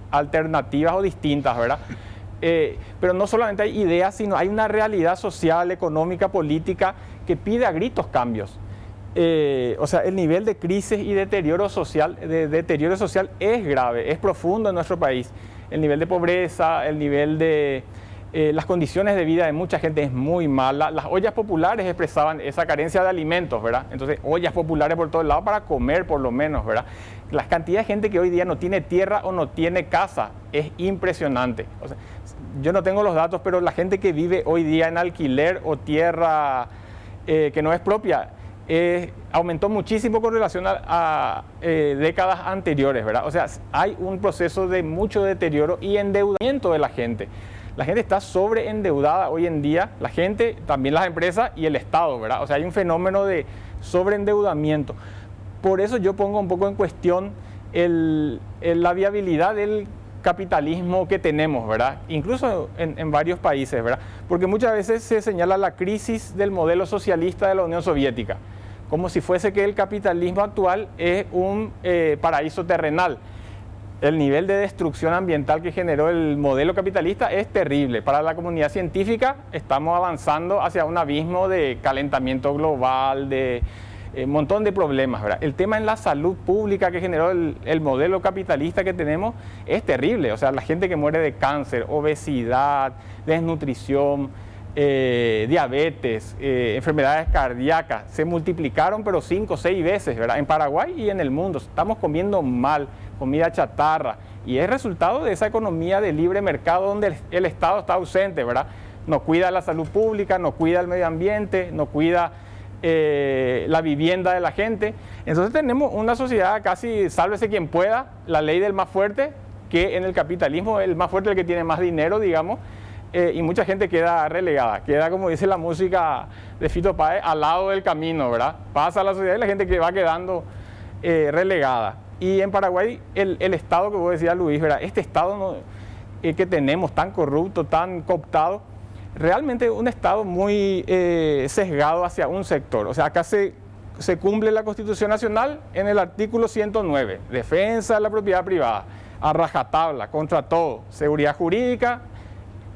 alternativas o distintas, ¿verdad? Pero no solamente hay ideas, sino hay una realidad social, económica, política que pide a gritos cambios. O sea, el nivel de crisis y deterioro social es grave, es profundo en nuestro país. El nivel de pobreza, el nivel de las condiciones de vida de mucha gente es muy mala. Las ollas populares expresaban esa carencia de alimentos, ¿verdad? Entonces, ollas populares por todos lados para comer, por lo menos, ¿verdad? La cantidad de gente que hoy día no tiene tierra o no tiene casa es impresionante. O sea, yo no tengo los datos, pero la gente que vive hoy día en alquiler o tierra que no es propia, aumentó muchísimo con relación a décadas anteriores, ¿verdad? O sea, hay un proceso de mucho deterioro y endeudamiento de la gente. La gente está sobreendeudada hoy en día, la gente, también las empresas y el Estado, ¿verdad? O sea, hay un fenómeno de sobreendeudamiento. Por eso yo pongo un poco en cuestión la viabilidad del capitalismo que tenemos, ¿verdad? Incluso en varios países, ¿verdad? Porque muchas veces se señala la crisis del modelo socialista de la Unión Soviética, como si fuese que el capitalismo actual es un paraíso terrenal. El nivel de destrucción ambiental que generó el modelo capitalista es terrible. Para la comunidad científica estamos avanzando hacia un abismo de calentamiento global, de un montón de problemas, ¿verdad? El tema en la salud pública que generó el modelo capitalista que tenemos es terrible. O sea, la gente que muere de cáncer, obesidad, desnutrición, diabetes, enfermedades cardíacas, se multiplicaron pero 5 o 6 veces, ¿verdad? En Paraguay y en el mundo. Estamos comiendo mal, comida chatarra, y es resultado de esa economía de libre mercado donde el Estado está ausente, ¿verdad? No cuida la salud pública, no cuida el medio ambiente, no cuida la vivienda de la gente. Entonces tenemos una sociedad casi sálvese quien pueda, la ley del más fuerte, que en el capitalismo el más fuerte es el que tiene más dinero, digamos, y mucha gente queda relegada, queda, como dice la música de Fito Páez, al lado del camino, ¿verdad? Pasa la sociedad y la gente que va quedando relegada. Y en Paraguay, el Estado que vos decías, Luis, ¿verdad? Este Estado que tenemos tan corrupto, tan cooptado, realmente un Estado muy sesgado hacia un sector. O sea, acá se cumple la Constitución Nacional en el artículo 109, defensa de la propiedad privada, a rajatabla, contra todo, seguridad jurídica,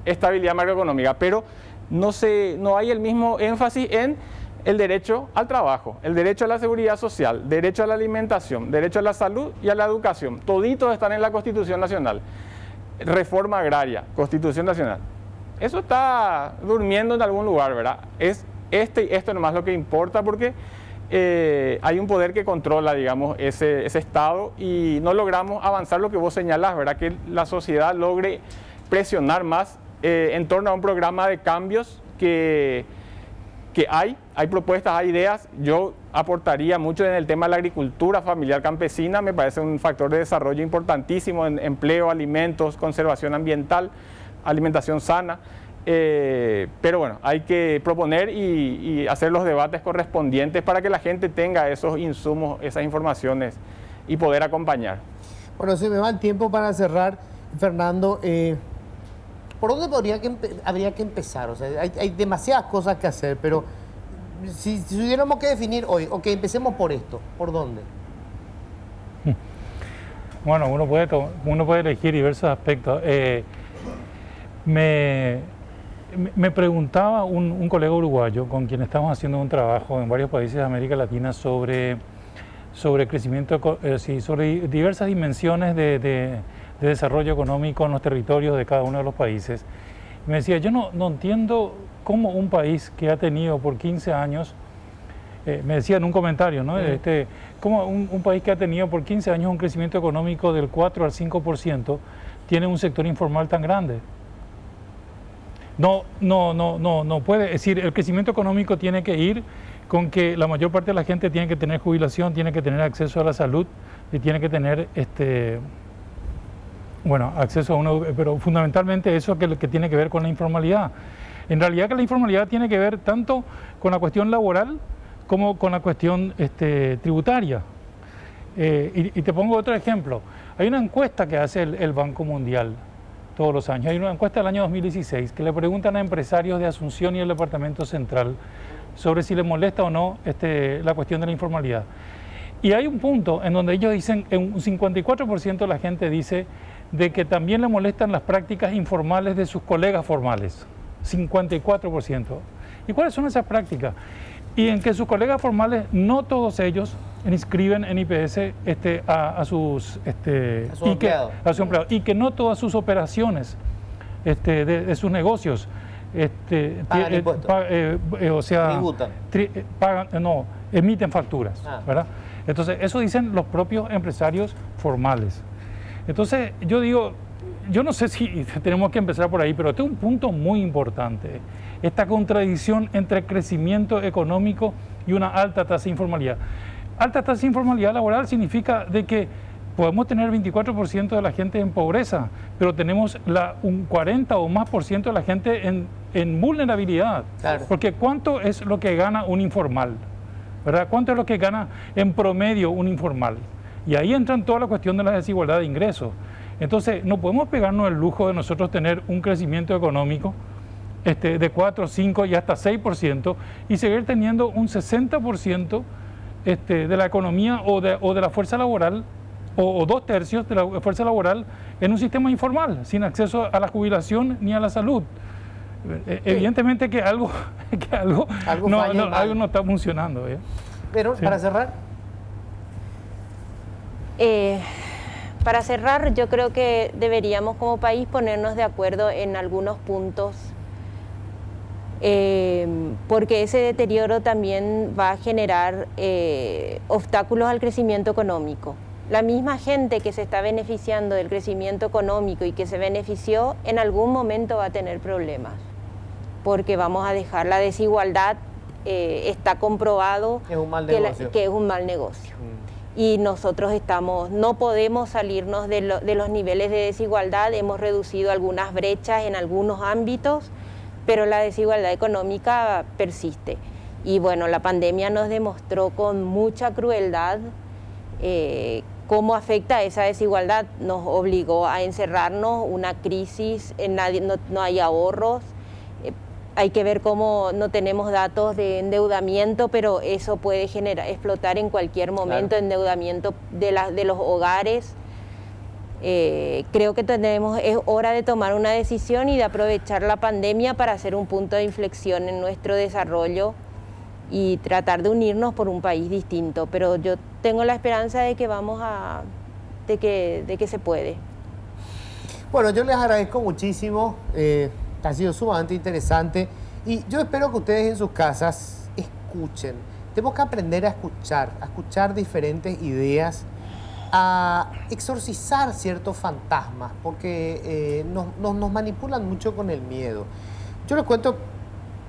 estabilidad macroeconómica, pero no hay el mismo énfasis en el derecho al trabajo, el derecho a la seguridad social, derecho a la alimentación, derecho a la salud y a la educación. Toditos están en la Constitución Nacional. Reforma agraria, Constitución Nacional. Eso está durmiendo en algún lugar, ¿verdad? Es esto nomás lo que importa, porque hay un poder que controla, digamos, ese Estado, y no logramos avanzar lo que vos señalás, ¿verdad? Que la sociedad logre presionar más en torno a un programa de cambios que hay propuestas, hay ideas. Yo aportaría mucho en el tema de la agricultura familiar campesina, me parece un factor de desarrollo importantísimo en empleo, alimentos, conservación ambiental, alimentación sana. Pero bueno, hay que proponer y hacer los debates correspondientes para que la gente tenga esos insumos, esas informaciones y poder acompañar. Bueno, se me va el tiempo para cerrar, Fernando. ¿Por dónde habría que empezar? O sea, hay demasiadas cosas que hacer, pero si tuviéramos que definir hoy, ok, empecemos por esto, ¿por dónde? Bueno, uno puede elegir diversos aspectos. Me preguntaba un colega uruguayo con quien estamos haciendo un trabajo en varios países de América Latina sobre crecimiento, sobre diversas dimensiones de desarrollo económico en los territorios de cada uno de los países. Me decía, yo no entiendo cómo un país que ha tenido por 15 años, me decía en un comentario, ¿no? Cómo un país que ha tenido por 15 años un crecimiento económico del 4 al 5% tiene un sector informal tan grande. No puede, es decir, el crecimiento económico tiene que ir con que la mayor parte de la gente tiene que tener jubilación, tiene que tener acceso a la salud y tiene que tener acceso a pero fundamentalmente eso que tiene que ver con la informalidad. En realidad que la informalidad tiene que ver tanto con la cuestión laboral como con la cuestión tributaria. Y te pongo otro ejemplo. Hay una encuesta que hace el Banco Mundial todos los años. Hay una encuesta del año 2016 que le preguntan a empresarios de Asunción y el Departamento Central sobre si les molesta o no la cuestión de la informalidad. Y hay un punto en donde ellos dicen, un 54% de la gente dice de que también le molestan las prácticas informales de sus colegas formales. 54%. ¿Y cuáles son esas prácticas? Y en que sus colegas formales, no todos ellos inscriben en IPS a sus empleados, y que no todas sus operaciones de sus negocios tributan. Emiten facturas, ¿verdad? Entonces, eso dicen los propios empresarios formales. Entonces, yo digo, yo no sé si tenemos que empezar por ahí, pero este es un punto muy importante. Esta contradicción entre crecimiento económico y una alta tasa de informalidad. Alta tasa de informalidad laboral significa de que podemos tener 24% de la gente en pobreza, pero tenemos un 40 o más % de la gente en vulnerabilidad. Claro. Porque ¿cuánto es lo que gana un informal? ¿Verdad? ¿Cuánto es lo que gana en promedio un informal? Y ahí entra toda la cuestión de la desigualdad de ingresos. Entonces, no podemos pegarnos el lujo de nosotros tener un crecimiento económico de 4, 5 y hasta 6% y seguir teniendo un 60% de la economía o de la fuerza laboral o 2/3 de la fuerza laboral en un sistema informal, sin acceso a la jubilación ni a la salud. Evidentemente que algo no está funcionando. Pero, sí. Para cerrar, yo creo que deberíamos como país ponernos de acuerdo en algunos puntos, porque ese deterioro también va a generar obstáculos al crecimiento económico. La misma gente que se está beneficiando del crecimiento económico y que se benefició, en algún momento va a tener problemas, porque vamos a dejar la desigualdad, está comprobado que es un mal negocio. Y nosotros no podemos salirnos de los niveles de desigualdad. Hemos reducido algunas brechas en algunos ámbitos, pero la desigualdad económica persiste. Y bueno, la pandemia nos demostró con mucha crueldad cómo afecta esa desigualdad. Nos obligó a encerrarnos, una crisis, no hay ahorros. Hay que ver cómo no tenemos datos de endeudamiento, pero eso puede explotar en cualquier momento, claro. Endeudamiento de los hogares. Creo que es hora de tomar una decisión y de aprovechar la pandemia para hacer un punto de inflexión en nuestro desarrollo y tratar de unirnos por un país distinto. Pero yo tengo la esperanza de que de que se puede. Bueno, yo les agradezco muchísimo. Ha sido sumamente interesante y yo espero que ustedes en sus casas escuchen. Tenemos que aprender a escuchar diferentes ideas, a exorcizar ciertos fantasmas, porque nos manipulan mucho con el miedo. Yo les cuento,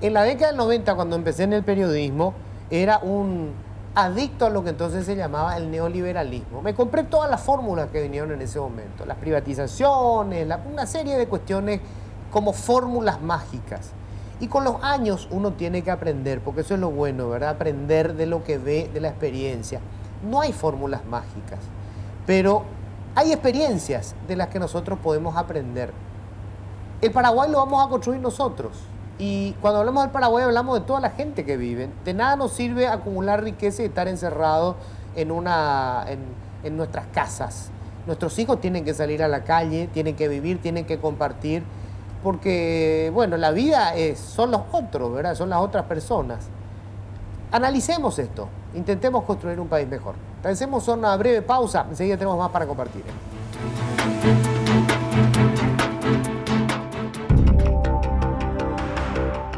en la década del 90, cuando empecé en el periodismo, era un adicto a lo que entonces se llamaba el neoliberalismo. Me compré todas las fórmulas que vinieron en ese momento, las privatizaciones, una serie de cuestiones como fórmulas mágicas. Y con los años uno tiene que aprender, porque eso es lo bueno, ¿verdad? Aprender de lo que ve, de la experiencia. No hay fórmulas mágicas, pero hay experiencias de las que nosotros podemos aprender. El Paraguay lo vamos a construir nosotros. Y cuando hablamos del Paraguay hablamos de toda la gente que vive. De nada nos sirve acumular riqueza y estar encerrados en nuestras casas. Nuestros hijos tienen que salir a la calle, tienen que vivir, tienen que compartir. Porque, bueno, la vida son los otros, ¿verdad? Son las otras personas. Analicemos esto, intentemos construir un país mejor. Hacemos una breve pausa, enseguida tenemos más para compartir.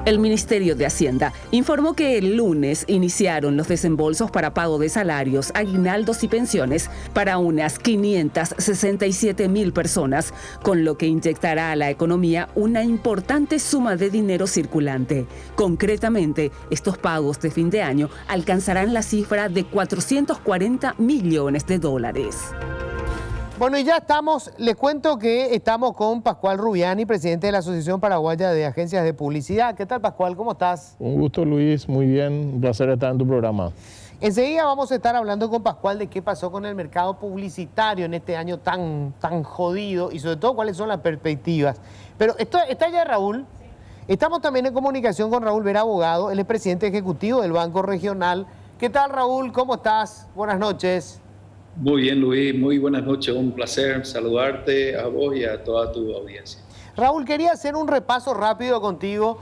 El Ministerio de Hacienda informó que el lunes iniciaron los desembolsos para pago de salarios, aguinaldos y pensiones para unas 567.000 personas, con lo que inyectará a la economía una importante suma de dinero circulante. Concretamente, estos pagos de fin de año alcanzarán la cifra de 440 millones de dólares. Bueno, y ya estamos, les cuento que estamos con Pascual Rubiani, presidente de la Asociación Paraguaya de Agencias de Publicidad. ¿Qué tal, Pascual? ¿Cómo estás? Un gusto, Luis. Muy bien. Un placer estar en tu programa. Enseguida vamos a estar hablando con Pascual de qué pasó con el mercado publicitario en este año tan jodido y sobre todo cuáles son las perspectivas. Pero está ya Raúl. Estamos también en comunicación con Raúl Vera, abogado. Él es presidente ejecutivo del Banco Regional. ¿Qué tal, Raúl? ¿Cómo estás? Buenas noches. Muy bien, Luis, muy buenas noches, un placer saludarte a vos y a toda tu audiencia. Raúl, quería hacer un repaso rápido contigo,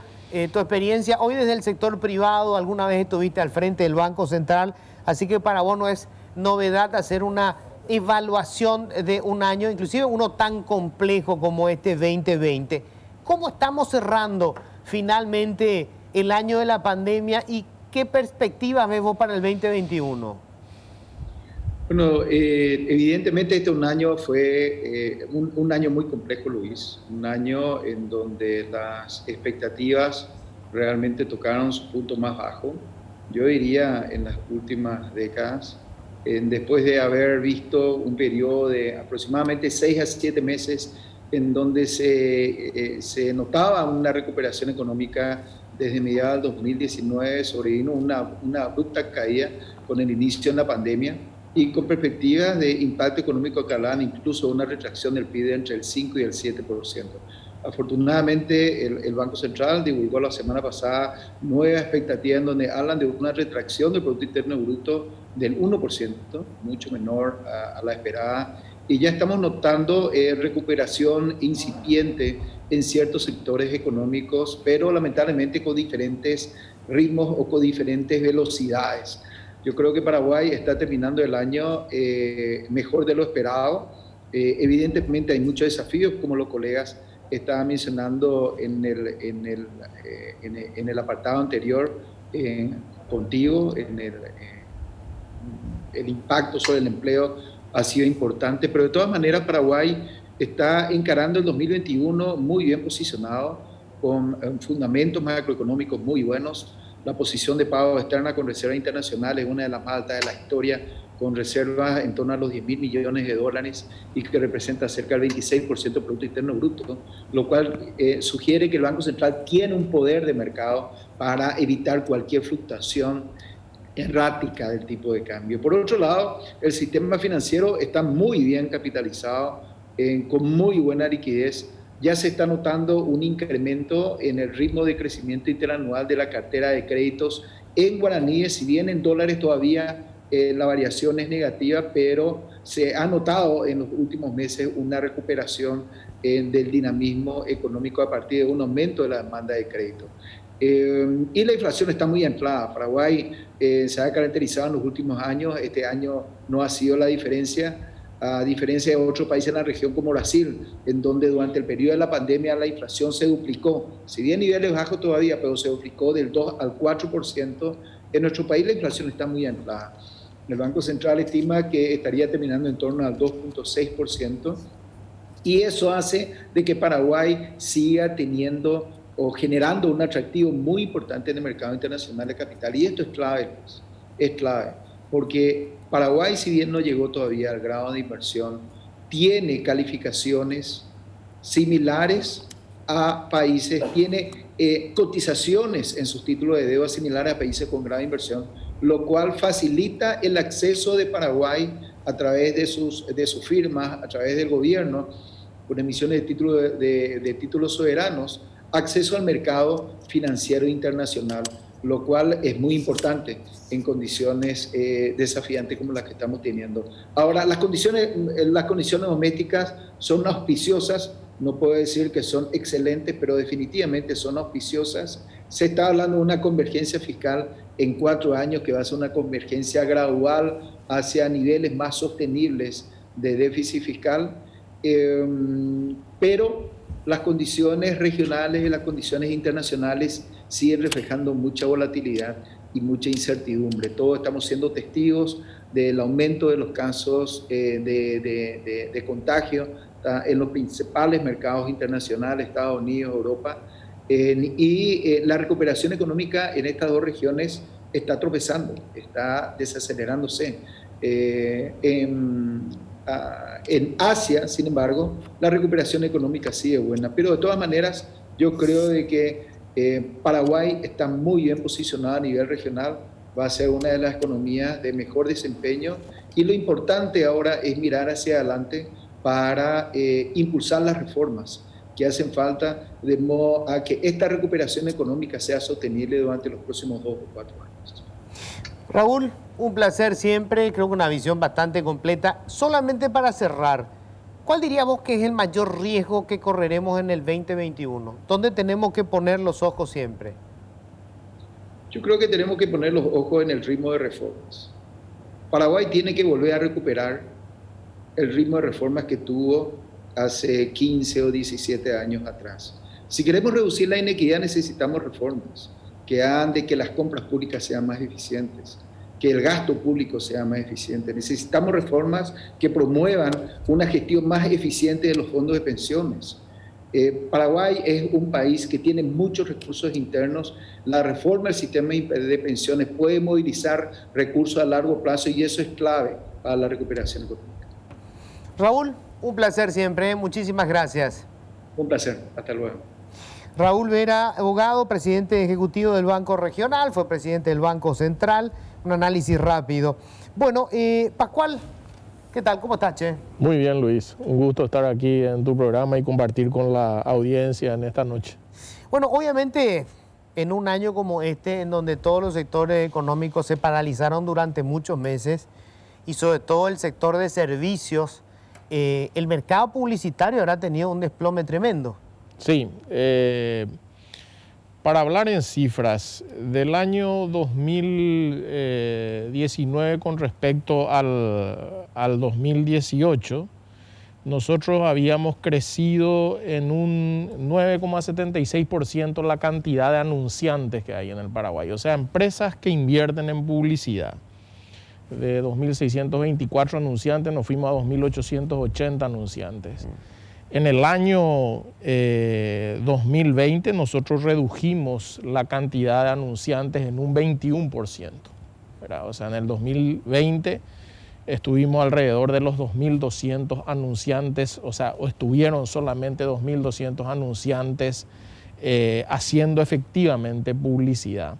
tu experiencia hoy desde el sector privado, alguna vez estuviste al frente del Banco Central, así que para vos no es novedad hacer una evaluación de un año, inclusive uno tan complejo como este 2020. ¿Cómo estamos cerrando finalmente el año de la pandemia y qué perspectivas ves vos para el 2021? Bueno, evidentemente este un año fue un año muy complejo, Luis, un año en donde las expectativas realmente tocaron su punto más bajo. Yo diría en las últimas décadas, después de haber visto un periodo de aproximadamente 6 a 7 meses en donde se notaba una recuperación económica desde mediados del 2019, sobrevino una abrupta caída con el inicio de la pandemia, y con perspectivas de impacto económico que hablaban incluso de una retracción del PIB entre el 5 y el 7%. Afortunadamente, el Banco Central divulgó la semana pasada nuevas expectativas en donde hablan de una retracción del Producto Interno Bruto del 1%, mucho menor a la esperada, y ya estamos notando recuperación incipiente en ciertos sectores económicos, pero lamentablemente con diferentes ritmos o con diferentes velocidades. Yo creo que Paraguay está terminando el año mejor de lo esperado. Evidentemente hay muchos desafíos, como los colegas estaban mencionando en el apartado anterior contigo. El impacto sobre el empleo ha sido importante, pero de todas maneras Paraguay está encarando el 2021 muy bien posicionado, con fundamentos macroeconómicos muy buenos. La posición de pago externa con reserva internacional es una de las más altas de la historia, con reservas en torno a los 10.000 millones de dólares y que representa cerca del 26% del Producto Interno Bruto, lo cual sugiere que el Banco Central tiene un poder de mercado para evitar cualquier fluctuación errática del tipo de cambio. Por otro lado, el sistema financiero está muy bien capitalizado, con muy buena liquidez. Ya se está notando un incremento en el ritmo de crecimiento interanual de la cartera de créditos en guaraníes, si bien en dólares todavía la variación es negativa, pero se ha notado en los últimos meses una recuperación del dinamismo económico a partir de un aumento de la demanda de crédito. Y la inflación está muy anclada. Paraguay se ha caracterizado en los últimos años, este año no ha sido la diferencia, a diferencia de otros países en la región como Brasil, en donde durante el periodo de la pandemia la inflación se duplicó, si bien niveles bajos todavía, pero se duplicó del 2 al 4%. En nuestro país la inflación está muy anclada. El Banco Central estima que estaría terminando en torno al 2.6%, y eso hace de que Paraguay siga teniendo o generando un atractivo muy importante en el mercado internacional de capital. Y esto es clave, pues, es clave, porque Paraguay, si bien no llegó todavía al grado de inversión, tiene calificaciones similares a países, tiene cotizaciones en sus títulos de deuda similares a países con grado de inversión, lo cual facilita el acceso de Paraguay a través de sus firmas, a través del gobierno, con emisiones de títulos soberanos, acceso al mercado financiero internacional, lo cual es muy importante en condiciones desafiantes como las que estamos teniendo. Ahora, las condiciones domésticas son auspiciosas, no puedo decir que son excelentes, pero definitivamente son auspiciosas. Se está hablando de una convergencia fiscal en 4 años, que va a ser una convergencia gradual hacia niveles más sostenibles de déficit fiscal, pero las condiciones regionales y las condiciones internacionales siguen reflejando mucha volatilidad y mucha incertidumbre. Todos estamos siendo testigos del aumento de los casos de contagio en los principales mercados internacionales, Estados Unidos, Europa, y la recuperación económica en estas 2 regiones está tropezando, está desacelerándose. En Asia, sin embargo, la recuperación económica sigue buena, pero de todas maneras yo creo de que Paraguay está muy bien posicionado a nivel regional, va a ser una de las economías de mejor desempeño, y lo importante ahora es mirar hacia adelante para impulsar las reformas que hacen falta, de modo a que esta recuperación económica sea sostenible durante los próximos 2 o 4 años. Raúl, un placer siempre, creo que una visión bastante completa. Solamente para cerrar, ¿cuál diría vos que es el mayor riesgo que correremos en el 2021? ¿Dónde tenemos que poner los ojos siempre? Yo creo que tenemos que poner los ojos en el ritmo de reformas. Paraguay tiene que volver a recuperar el ritmo de reformas que tuvo hace 15 o 17 años atrás. Si queremos reducir la inequidad, necesitamos reformas que hagan de que las compras públicas sean más eficientes, que el gasto público sea más eficiente. Necesitamos reformas que promuevan una gestión más eficiente de los fondos de pensiones. Paraguay es un país que tiene muchos recursos internos. La reforma del sistema de pensiones puede movilizar recursos a largo plazo, y eso es clave para la recuperación económica. Raúl, un placer siempre, muchísimas gracias. Un placer, hasta luego. Raúl Vera, abogado, presidente ejecutivo del Banco Regional, fue presidente del Banco Central. Un análisis rápido. Bueno, Pascual, ¿qué tal? ¿Cómo estás, che? Muy bien, Luis. Un gusto estar aquí en tu programa y compartir con la audiencia en esta noche. Bueno, obviamente, en un año como este, en donde todos los sectores económicos se paralizaron durante muchos meses, y sobre todo el sector de servicios, el mercado publicitario habrá tenido un desplome tremendo. Sí, para hablar en cifras, del año 2019 con respecto al 2018, nosotros habíamos crecido en un 9,76% la cantidad de anunciantes que hay en el Paraguay, o sea, empresas que invierten en publicidad. De 2.624 anunciantes nos fuimos a 2.880 anunciantes. En el año 2020 nosotros redujimos la cantidad de anunciantes en un 21%, ¿verdad? O sea, en el 2020 estuvimos alrededor de los 2.200 anunciantes, o sea, estuvieron solamente 2.200 anunciantes haciendo efectivamente publicidad.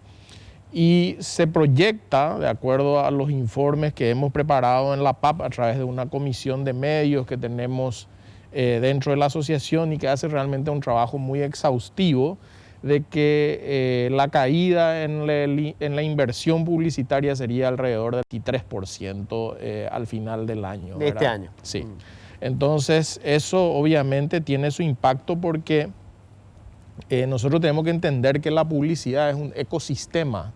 y se proyecta, de acuerdo a los informes que hemos preparado en la PAP a través de una comisión de medios que tenemos dentro de la asociación y que hace realmente un trabajo muy exhaustivo, de que la caída en la inversión publicitaria sería alrededor del 23% al final del año. De este año. Sí. Entonces, eso obviamente tiene su impacto porque nosotros tenemos que entender que la publicidad es un ecosistema.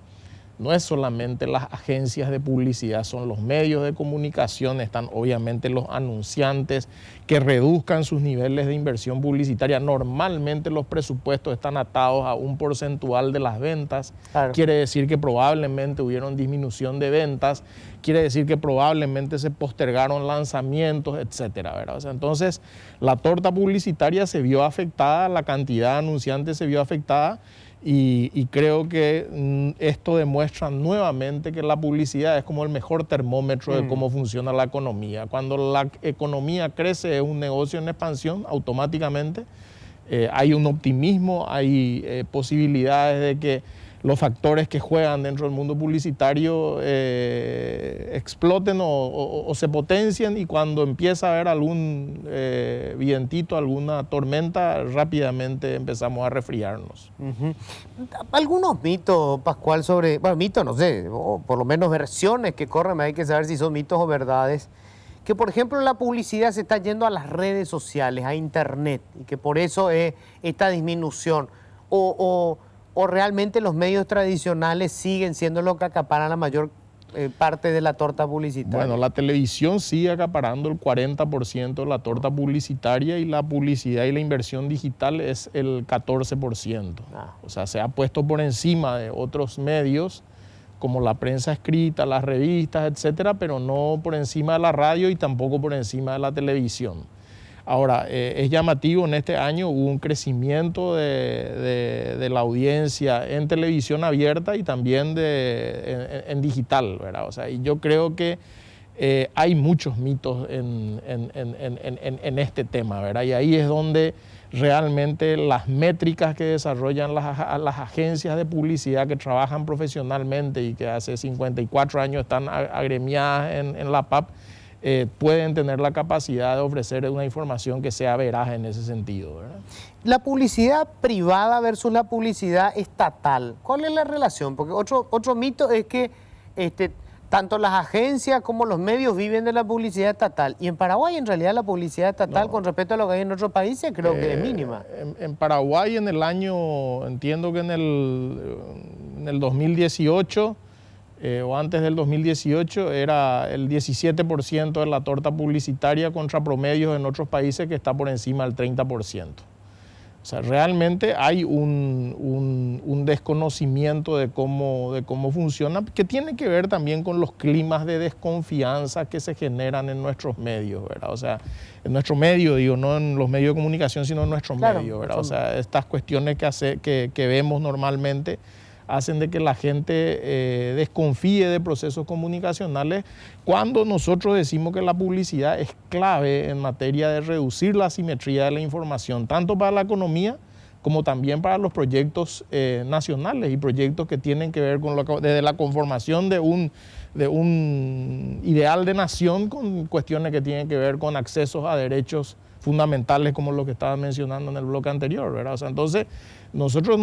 No es solamente las agencias de publicidad, son los medios de comunicación, están obviamente los anunciantes que reduzcan sus niveles de inversión publicitaria. Normalmente los presupuestos están atados a un porcentual de las ventas. Claro. Quiere decir que probablemente hubieron disminución de ventas, quiere decir que probablemente se postergaron lanzamientos, etcétera, ¿verdad? O sea, entonces la torta publicitaria se vio afectada, la cantidad de anunciantes se vio afectada. Y creo que esto demuestra nuevamente que la publicidad es como el mejor termómetro de cómo funciona la economía. Cuando la economía crece, es un negocio en expansión, automáticamente hay un optimismo, hay posibilidades de que los factores que juegan dentro del mundo publicitario exploten o se potencien, y cuando empieza a haber algún vientito, alguna tormenta, rápidamente empezamos a resfriarnos. Algunos mitos, Pascual, sobre, bueno, mitos no sé, o por lo menos versiones que corren, hay que saber si son mitos o verdades, que por ejemplo la publicidad se está yendo a las redes sociales, a internet, y que por eso es esta disminución, o realmente los medios tradicionales siguen siendo los que acaparan la mayor parte de la torta publicitaria. Bueno, la televisión sigue acaparando el 40% de la torta publicitaria, y la publicidad y la inversión digital es el 14%. O sea, se ha puesto por encima de otros medios como la prensa escrita, las revistas, etcétera, pero no por encima de la radio y tampoco por encima de la televisión. Ahora, es llamativo, en este año hubo un crecimiento de la audiencia en televisión abierta y también en digital, ¿verdad? O sea, y yo creo que hay muchos mitos en este tema, ¿verdad? Y ahí es donde realmente las métricas que desarrollan las agencias de publicidad que trabajan profesionalmente y que hace 54 años están agremiadas en la PAP, pueden tener la capacidad de ofrecer una información que sea veraz en ese sentido, ¿verdad? La publicidad privada versus la publicidad estatal, ¿cuál es la relación? Porque otro mito es que tanto las agencias como los medios viven de la publicidad estatal. Y en Paraguay, en realidad, la publicidad estatal, con respecto a lo que hay en otros países, creo que es mínima. En Paraguay, en el año, entiendo que en el 2018... o antes del 2018 era el 17% de la torta publicitaria contra promedios en otros países que está por encima del 30%. O sea, realmente hay un desconocimiento de cómo funciona, que tiene que ver también con los climas de desconfianza que se generan en nuestros medios, ¿verdad? O sea, en nuestro medio, digo, no en los medios de comunicación, sino en nuestro medio, ¿verdad? O sea, estas cuestiones que vemos normalmente hacen de que la gente desconfíe de procesos comunicacionales, cuando nosotros decimos que la publicidad es clave en materia de reducir la asimetría de la información, tanto para la economía como también para los proyectos nacionales y proyectos que tienen que ver con desde la conformación de un ideal de nación, con cuestiones que tienen que ver con accesos a derechos fundamentales como lo que estaba mencionando en el bloque anterior, ¿verdad? O sea, entonces nosotros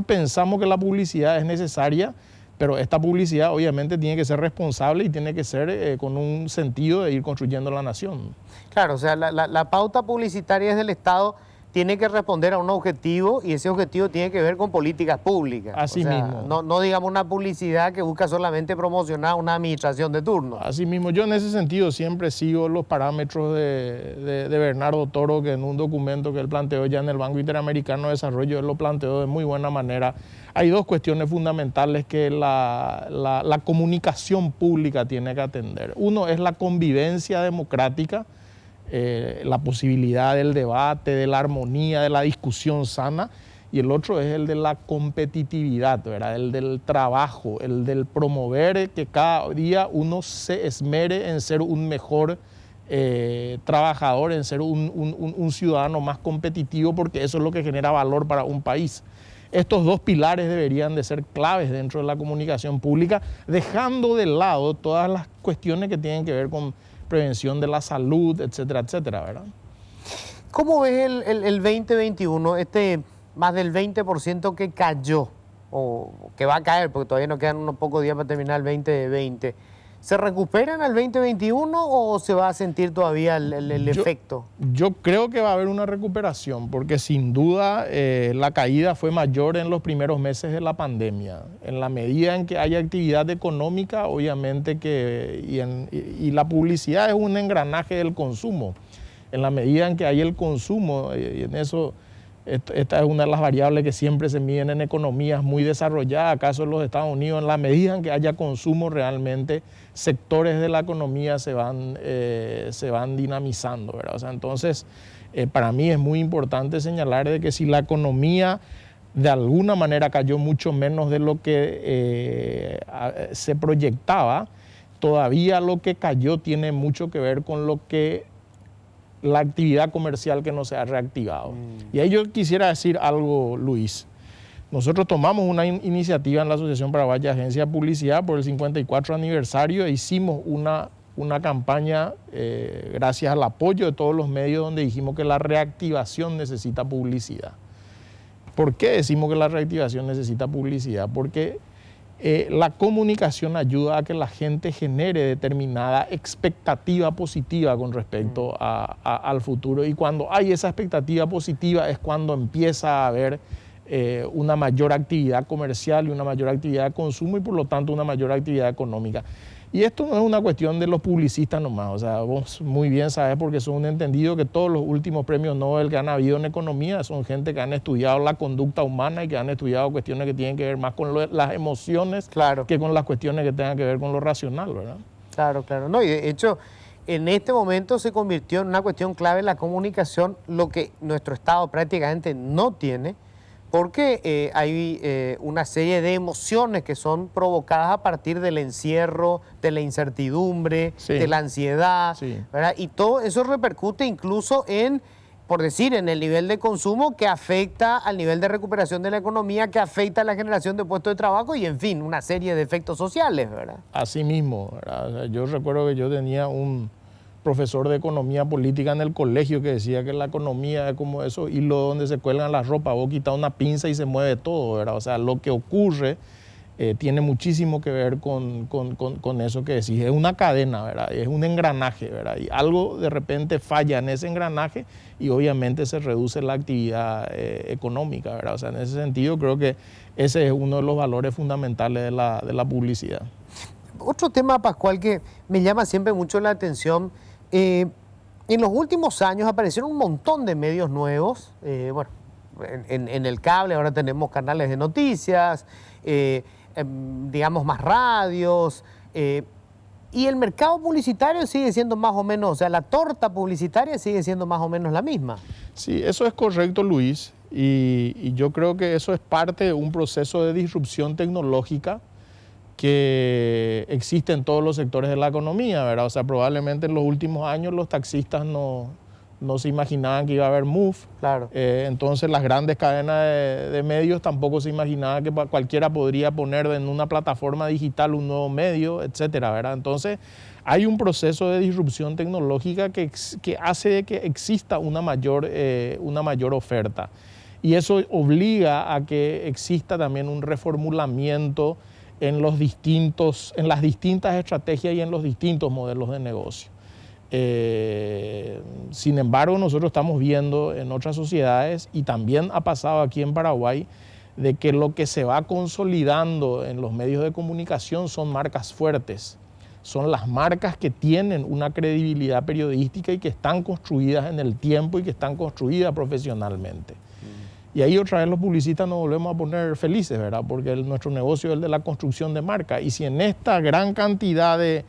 pensamos que la publicidad es necesaria, pero esta publicidad obviamente tiene que ser responsable y tiene que ser con un sentido de ir construyendo la nación. Claro, o sea, la pauta publicitaria es del Estado, tiene que responder a un objetivo, y ese objetivo tiene que ver con políticas públicas. Así mismo. No digamos una publicidad que busca solamente promocionar una administración de turno. Así mismo. Yo en ese sentido siempre sigo los parámetros de Bernardo Toro, que en un documento que él planteó ya en el Banco Interamericano de Desarrollo, él lo planteó de muy buena manera. Hay dos cuestiones fundamentales que la comunicación pública tiene que atender. Uno es la convivencia democrática, la posibilidad del debate, de la armonía, de la discusión sana, y el otro es el de la competitividad, ¿verdad? El del trabajo, el del promover que cada día uno se esmere en ser un mejor trabajador, en ser un ciudadano más competitivo, porque eso es lo que genera valor para un país. estos dos pilares deberían de ser claves dentro de la comunicación pública, dejando de lado todas las cuestiones que tienen que ver con prevención de la salud, etcétera, etcétera, ¿verdad? ¿Cómo ves el 2021, más del 20% que cayó, o que va a caer, porque todavía nos quedan unos pocos días para terminar el 2020? ¿Se recuperan al 2021 o se va a sentir todavía el efecto? Yo creo que va a haber una recuperación, porque sin duda la caída fue mayor en los primeros meses de la pandemia. En la medida en que haya actividad económica, obviamente y la publicidad es un engranaje del consumo. En la medida en que hay el consumo, y en eso, esta es una de las variables que siempre se miden en economías muy desarrolladas, acaso en los Estados Unidos, en la medida en que haya consumo realmente sectores de la economía se van dinamizando, ¿verdad? O sea, entonces, para mí es muy importante señalar de que si la economía de alguna manera cayó mucho menos de lo que se proyectaba, todavía lo que cayó tiene mucho que ver con lo que la actividad comercial que no se ha reactivado. Y ahí yo quisiera decir algo, Luis. Nosotros tomamos una iniciativa en la Asociación Paraguaya de Agencias de Publicidad por el 54 aniversario e hicimos una campaña gracias al apoyo de todos los medios donde dijimos que la reactivación necesita publicidad. ¿Por qué decimos que la reactivación necesita publicidad? Porque la comunicación ayuda a que la gente genere determinada expectativa positiva con respecto al futuro, y cuando hay esa expectativa positiva es cuando empieza a haber una mayor actividad comercial y una mayor actividad de consumo y por lo tanto una mayor actividad económica. Y esto no es una cuestión de los publicistas nomás, o sea, vos muy bien sabés porque son entendidos que todos los últimos premios Nobel que han habido en economía son gente que han estudiado la conducta humana y que han estudiado cuestiones que tienen que ver más con las emociones, claro, que con las cuestiones que tengan que ver con lo racional, ¿verdad? Claro, claro. No, y de hecho, en este momento se convirtió en una cuestión clave la comunicación, lo que nuestro Estado prácticamente no tiene, porque hay una serie de emociones que son provocadas a partir del encierro, de la incertidumbre, de la ansiedad, ¿verdad? Y todo eso repercute incluso en, por decir, en el nivel de consumo que afecta al nivel de recuperación de la economía, que afecta a la generación de puestos de trabajo y, en fin, una serie de efectos sociales, ¿verdad? Así mismo, ¿verdad? O sea, yo recuerdo que yo tenía un profesor de economía política en el colegio que decía que la economía es como esos hilos donde se cuelgan las ropas, vos quitas una pinza y se mueve todo, ¿verdad? O sea, lo que ocurre tiene muchísimo que ver con eso que decís, es una cadena, ¿verdad? Es un engranaje, ¿verdad? Y algo de repente falla en ese engranaje y obviamente se reduce la actividad económica, ¿verdad? O sea, en ese sentido creo que ese es uno de los valores fundamentales de la publicidad. Otro tema, Pascual, que me llama siempre mucho la atención. En los últimos años aparecieron un montón de medios nuevos, bueno, en el cable ahora tenemos canales de noticias, digamos más radios, y el mercado publicitario sigue siendo más o menos, o sea, la torta publicitaria sigue siendo más o menos la misma. Sí, eso es correcto, Luis, y yo creo que eso es parte de un proceso de disrupción tecnológica que existe en todos los sectores de la economía, ¿verdad? O sea, probablemente en los últimos años los taxistas no se imaginaban que iba a haber Move. Claro. Entonces las grandes cadenas de medios tampoco se imaginaban que cualquiera podría poner en una plataforma digital un nuevo medio, etcétera, ¿verdad? Entonces hay un proceso de disrupción tecnológica que hace que exista una mayor oferta. Y eso obliga a que exista también un reformulamiento en las distintas estrategias y en los distintos modelos de negocio. Sin embargo, nosotros estamos viendo en otras sociedades, y también ha pasado aquí en Paraguay, de que lo que se va consolidando en los medios de comunicación son marcas fuertes. Son las marcas que tienen una credibilidad periodística y que están construidas en el tiempo y que están construidas profesionalmente. Y ahí otra vez los publicistas nos volvemos a poner felices, ¿verdad? Porque nuestro negocio es el de la construcción de marca. Y si en esta gran cantidad de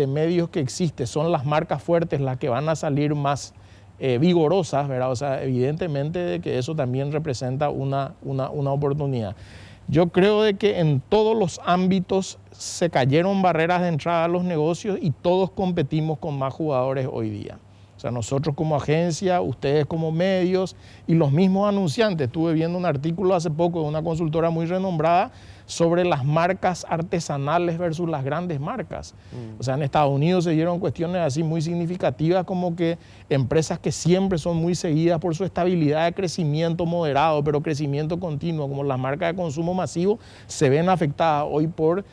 medios que existe son las marcas fuertes las que van a salir más vigorosas, ¿verdad? O sea, evidentemente de que eso también representa una oportunidad. Yo creo de que en todos los ámbitos se cayeron barreras de entrada a los negocios y todos competimos con más jugadores hoy día. O sea, nosotros como agencia, ustedes como medios y los mismos anunciantes. Estuve viendo un artículo hace poco de una consultora muy renombrada sobre las marcas artesanales versus las grandes marcas. O sea, en Estados Unidos se dieron cuestiones así muy significativas como que empresas que siempre son muy seguidas por su estabilidad de crecimiento moderado, pero crecimiento continuo, como las marcas de consumo masivo, se ven afectadas hoy por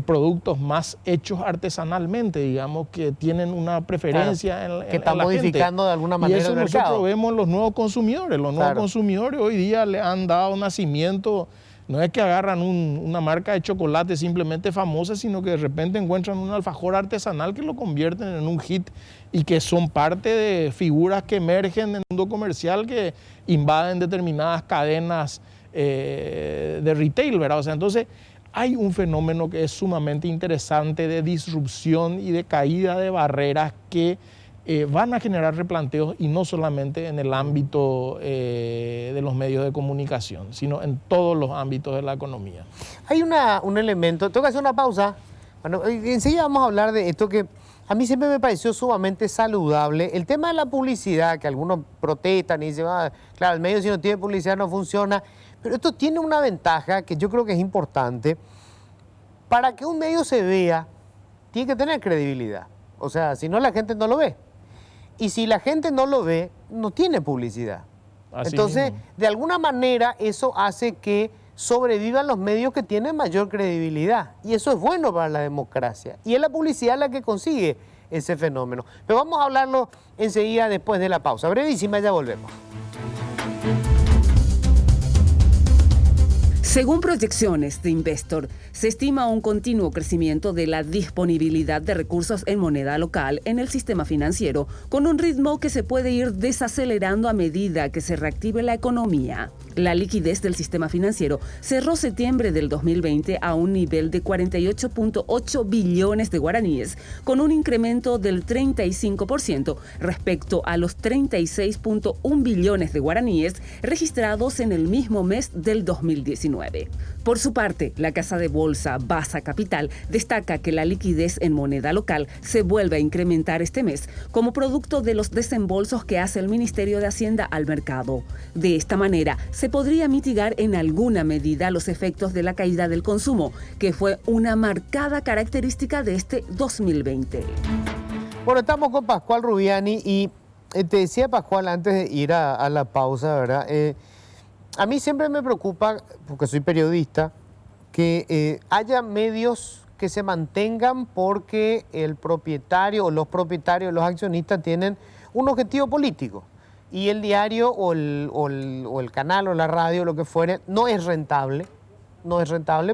productos más hechos artesanalmente, digamos, que tienen una preferencia, claro, en que están la modificando gente. De alguna manera y eso el mercado. Nosotros vemos los nuevos consumidores. Los nuevos, claro, consumidores hoy día le han dado nacimiento. No es que agarran una marca de chocolate simplemente famosa, sino que de repente encuentran un alfajor artesanal que lo convierten en un hit y que son parte de figuras que emergen en el mundo comercial que invaden determinadas cadenas de retail, ¿verdad? O sea, entonces hay un fenómeno que es sumamente interesante de disrupción y de caída de barreras que van a generar replanteos, y no solamente en el ámbito de los medios de comunicación, sino en todos los ámbitos de la economía. Hay un elemento, tengo que hacer una pausa. Bueno, enseguida vamos a hablar de esto que a mí siempre me pareció sumamente saludable. El tema de la publicidad, que algunos protestan y dicen, claro, el medio si no tiene publicidad no funciona, pero esto tiene una ventaja que yo creo que es importante. Para que un medio se vea, tiene que tener credibilidad. O sea, si no, la gente no lo ve. Y si la gente no lo ve, no tiene publicidad. Así Entonces, mismo. De alguna manera, eso hace que sobrevivan los medios que tienen mayor credibilidad. Y eso es bueno para la democracia. Y es la publicidad la que consigue ese fenómeno. Pero vamos a hablarlo enseguida después de la pausa. Brevísima, ya volvemos. Según proyecciones de Investor, se estima un continuo crecimiento de la disponibilidad de recursos en moneda local en el sistema financiero, con un ritmo que se puede ir desacelerando a medida que se reactive la economía. La liquidez del sistema financiero cerró septiembre del 2020 a un nivel de 48.8 billones de guaraníes, con un incremento del 35% respecto a los 36.1 billones de guaraníes registrados en el mismo mes del 2019. Por su parte, la casa de bolsa Basa Capital destaca que la liquidez en moneda local se vuelve a incrementar este mes como producto de los desembolsos que hace el Ministerio de Hacienda al mercado. De esta manera, se podría mitigar en alguna medida los efectos de la caída del consumo, que fue una marcada característica de este 2020. Bueno, estamos con Pascual Rubiani y te decía, Pascual, antes de ir a la pausa, ¿verdad? A mí siempre me preocupa, porque soy periodista, que haya medios que se mantengan porque el propietario o los propietarios, los accionistas tienen un objetivo político y el diario o el canal o la radio, lo que fuere, no es rentable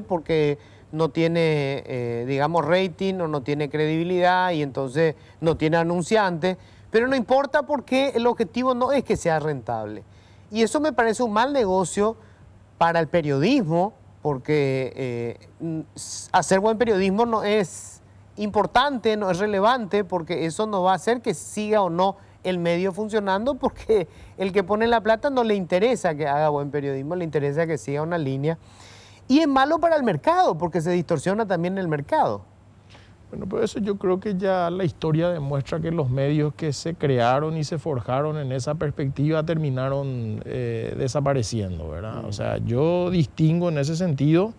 porque no tiene, digamos, rating o no tiene credibilidad y entonces no tiene anunciantes, pero no importa porque el objetivo no es que sea rentable. Y eso me parece un mal negocio para el periodismo, porque hacer buen periodismo no es importante, no es relevante, porque eso no va a hacer que siga o no el medio funcionando, porque el que pone la plata no le interesa que haga buen periodismo, le interesa que siga una línea. Y es malo para el mercado, porque se distorsiona también el mercado. Bueno, por eso yo creo que ya la historia demuestra que los medios que se crearon y se forjaron en esa perspectiva terminaron desapareciendo, ¿verdad? O sea, yo distingo en ese sentido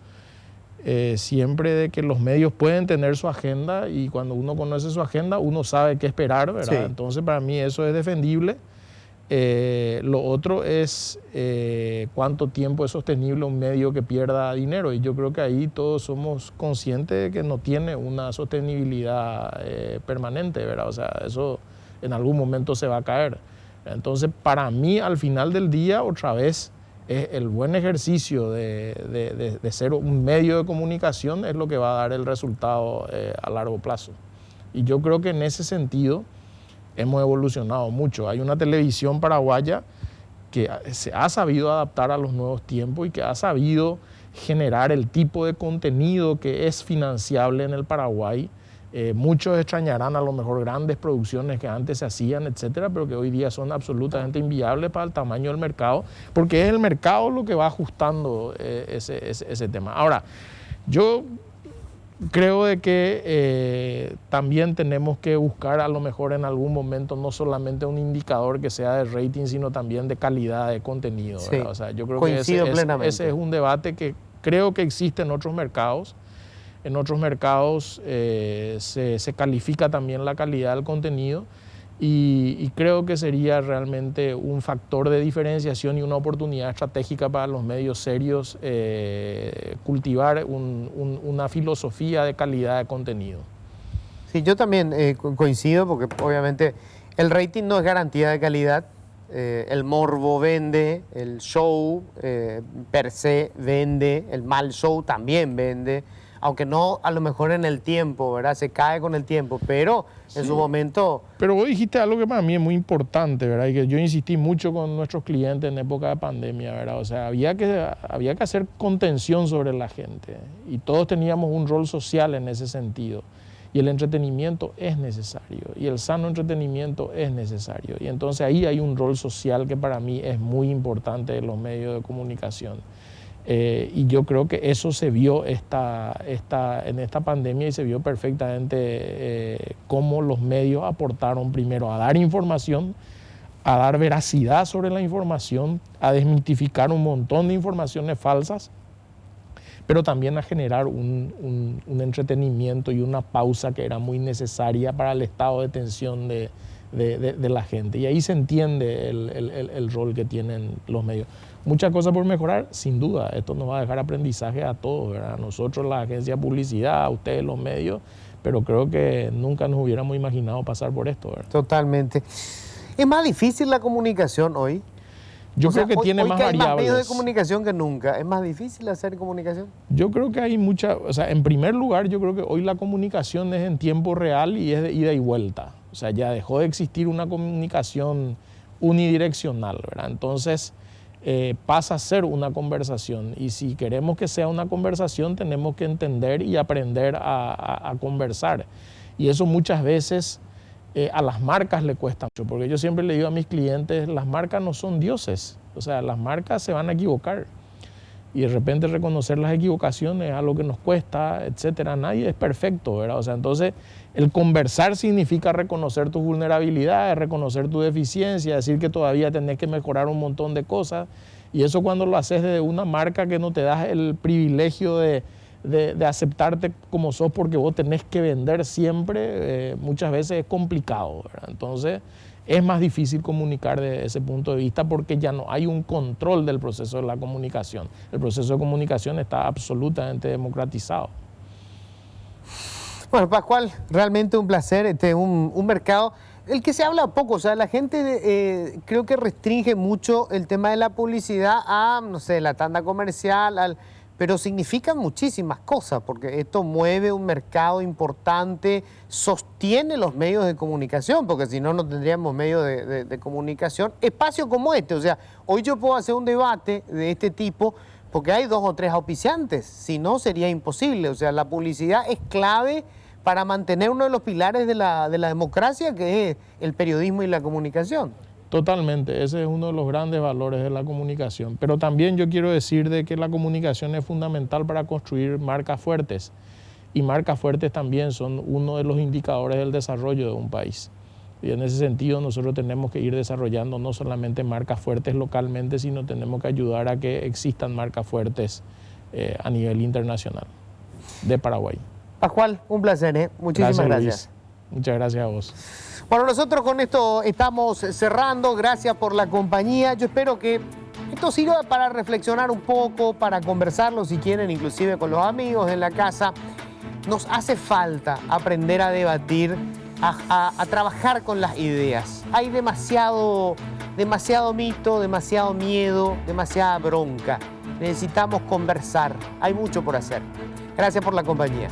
siempre de que los medios pueden tener su agenda y cuando uno conoce su agenda uno sabe qué esperar, ¿verdad? Sí. Entonces para mí eso es defendible. Lo otro es cuánto tiempo es sostenible un medio que pierda dinero y yo creo que ahí todos somos conscientes de que no tiene una sostenibilidad permanente, ¿verdad? O sea, eso en algún momento se va a caer. Entonces, para mí, al final del día, otra vez, el buen ejercicio de ser un medio de comunicación es lo que va a dar el resultado a largo plazo. Y yo creo que en ese sentido hemos evolucionado mucho. Hay una televisión paraguaya que se ha sabido adaptar a los nuevos tiempos y que ha sabido generar el tipo de contenido que es financiable en el Paraguay. Muchos extrañarán a lo mejor grandes producciones que antes se hacían, etcétera, pero que hoy día son absolutamente inviables para el tamaño del mercado, porque es el mercado lo que va ajustando ese tema. Ahora, yo creo de que también tenemos que buscar a lo mejor en algún momento no solamente un indicador que sea de rating, sino también de calidad de contenido. Sí, O sea, yo creo coincido que plenamente. ese es un debate que creo que existe en otros mercados. En otros mercados se califica también la calidad del contenido y creo que sería realmente un factor de diferenciación y una oportunidad estratégica para los medios serios cultivar una filosofía de calidad de contenido. Sí, yo también coincido porque obviamente el rating no es garantía de calidad. El morbo vende, el show per se vende, el mal show también vende, aunque no a lo mejor en el tiempo, ¿verdad? Se cae con el tiempo, pero en su momento... Pero vos dijiste algo que para mí es muy importante, ¿verdad? Y que yo insistí mucho con nuestros clientes en época de pandemia, ¿verdad? O sea, había que hacer contención sobre la gente y todos teníamos un rol social en ese sentido. Y el entretenimiento es necesario, y el sano entretenimiento es necesario. Y entonces ahí hay un rol social que para mí es muy importante de los medios de comunicación. Y yo creo que eso se vio en esta pandemia y se vio perfectamente cómo los medios aportaron primero a dar información, a dar veracidad sobre la información, a desmitificar un montón de informaciones falsas, pero también a generar un entretenimiento y una pausa que era muy necesaria para el estado de tensión de la gente. Y ahí se entiende el rol que tienen los medios. Muchas cosas por mejorar, sin duda. Esto nos va a dejar aprendizaje a todos, ¿verdad? Nosotros, la agencia de publicidad, a ustedes, los medios, pero creo que nunca nos hubiéramos imaginado pasar por esto, ¿verdad? Totalmente. ¿Es más difícil la comunicación hoy? Yo creo que tiene más variables. Hay más medios de comunicación que nunca. ¿Es más difícil hacer comunicación? Yo creo que hay mucha... O sea, en primer lugar, yo creo que hoy la comunicación es en tiempo real y es de ida y vuelta. O sea, ya dejó de existir una comunicación unidireccional, ¿verdad? Entonces, pasa a ser una conversación. Y si queremos que sea una conversación, tenemos que entender y aprender a conversar. Y eso muchas veces... a las marcas le cuesta mucho, porque yo siempre le digo a mis clientes, las marcas no son dioses, o sea, las marcas se van a equivocar y de repente reconocer las equivocaciones es algo que nos cuesta, etcétera. Nadie es perfecto, ¿verdad? O sea, entonces el conversar significa reconocer tus vulnerabilidades, reconocer tu deficiencia, decir que todavía tenés que mejorar un montón de cosas, y eso cuando lo haces desde una marca que no te das el privilegio de aceptarte como sos porque vos tenés que vender siempre, muchas veces es complicado, ¿verdad? Entonces es más difícil comunicar desde ese punto de vista porque ya no hay un control del proceso de la comunicación. El proceso de comunicación está absolutamente democratizado. Bueno, Pascual, realmente un placer, un mercado el que se habla poco, o sea, la gente creo que restringe mucho el tema de la publicidad a, no sé, la tanda comercial, pero significan muchísimas cosas, porque esto mueve un mercado importante, sostiene los medios de comunicación, porque si no, no tendríamos medios de comunicación. Espacios como este, o sea, hoy yo puedo hacer un debate de este tipo porque hay 2 o 3 auspiciantes, si no sería imposible. O sea, la publicidad es clave para mantener uno de los pilares de la democracia, que es el periodismo y la comunicación. Totalmente, ese es uno de los grandes valores de la comunicación. Pero también yo quiero decir de que la comunicación es fundamental para construir marcas fuertes. Y marcas fuertes también son uno de los indicadores del desarrollo de un país. Y en ese sentido nosotros tenemos que ir desarrollando no solamente marcas fuertes localmente, sino tenemos que ayudar a que existan marcas fuertes a nivel internacional de Paraguay. Pascual, un placer, Muchísimas gracias. Muchas gracias a vos. Bueno, nosotros con esto estamos cerrando. Gracias por la compañía. Yo espero que esto sirva para reflexionar un poco, para conversarlo si quieren, inclusive con los amigos en la casa. Nos hace falta aprender a debatir, a trabajar con las ideas. Hay demasiado mito, demasiado miedo, demasiada bronca. Necesitamos conversar. Hay mucho por hacer. Gracias por la compañía.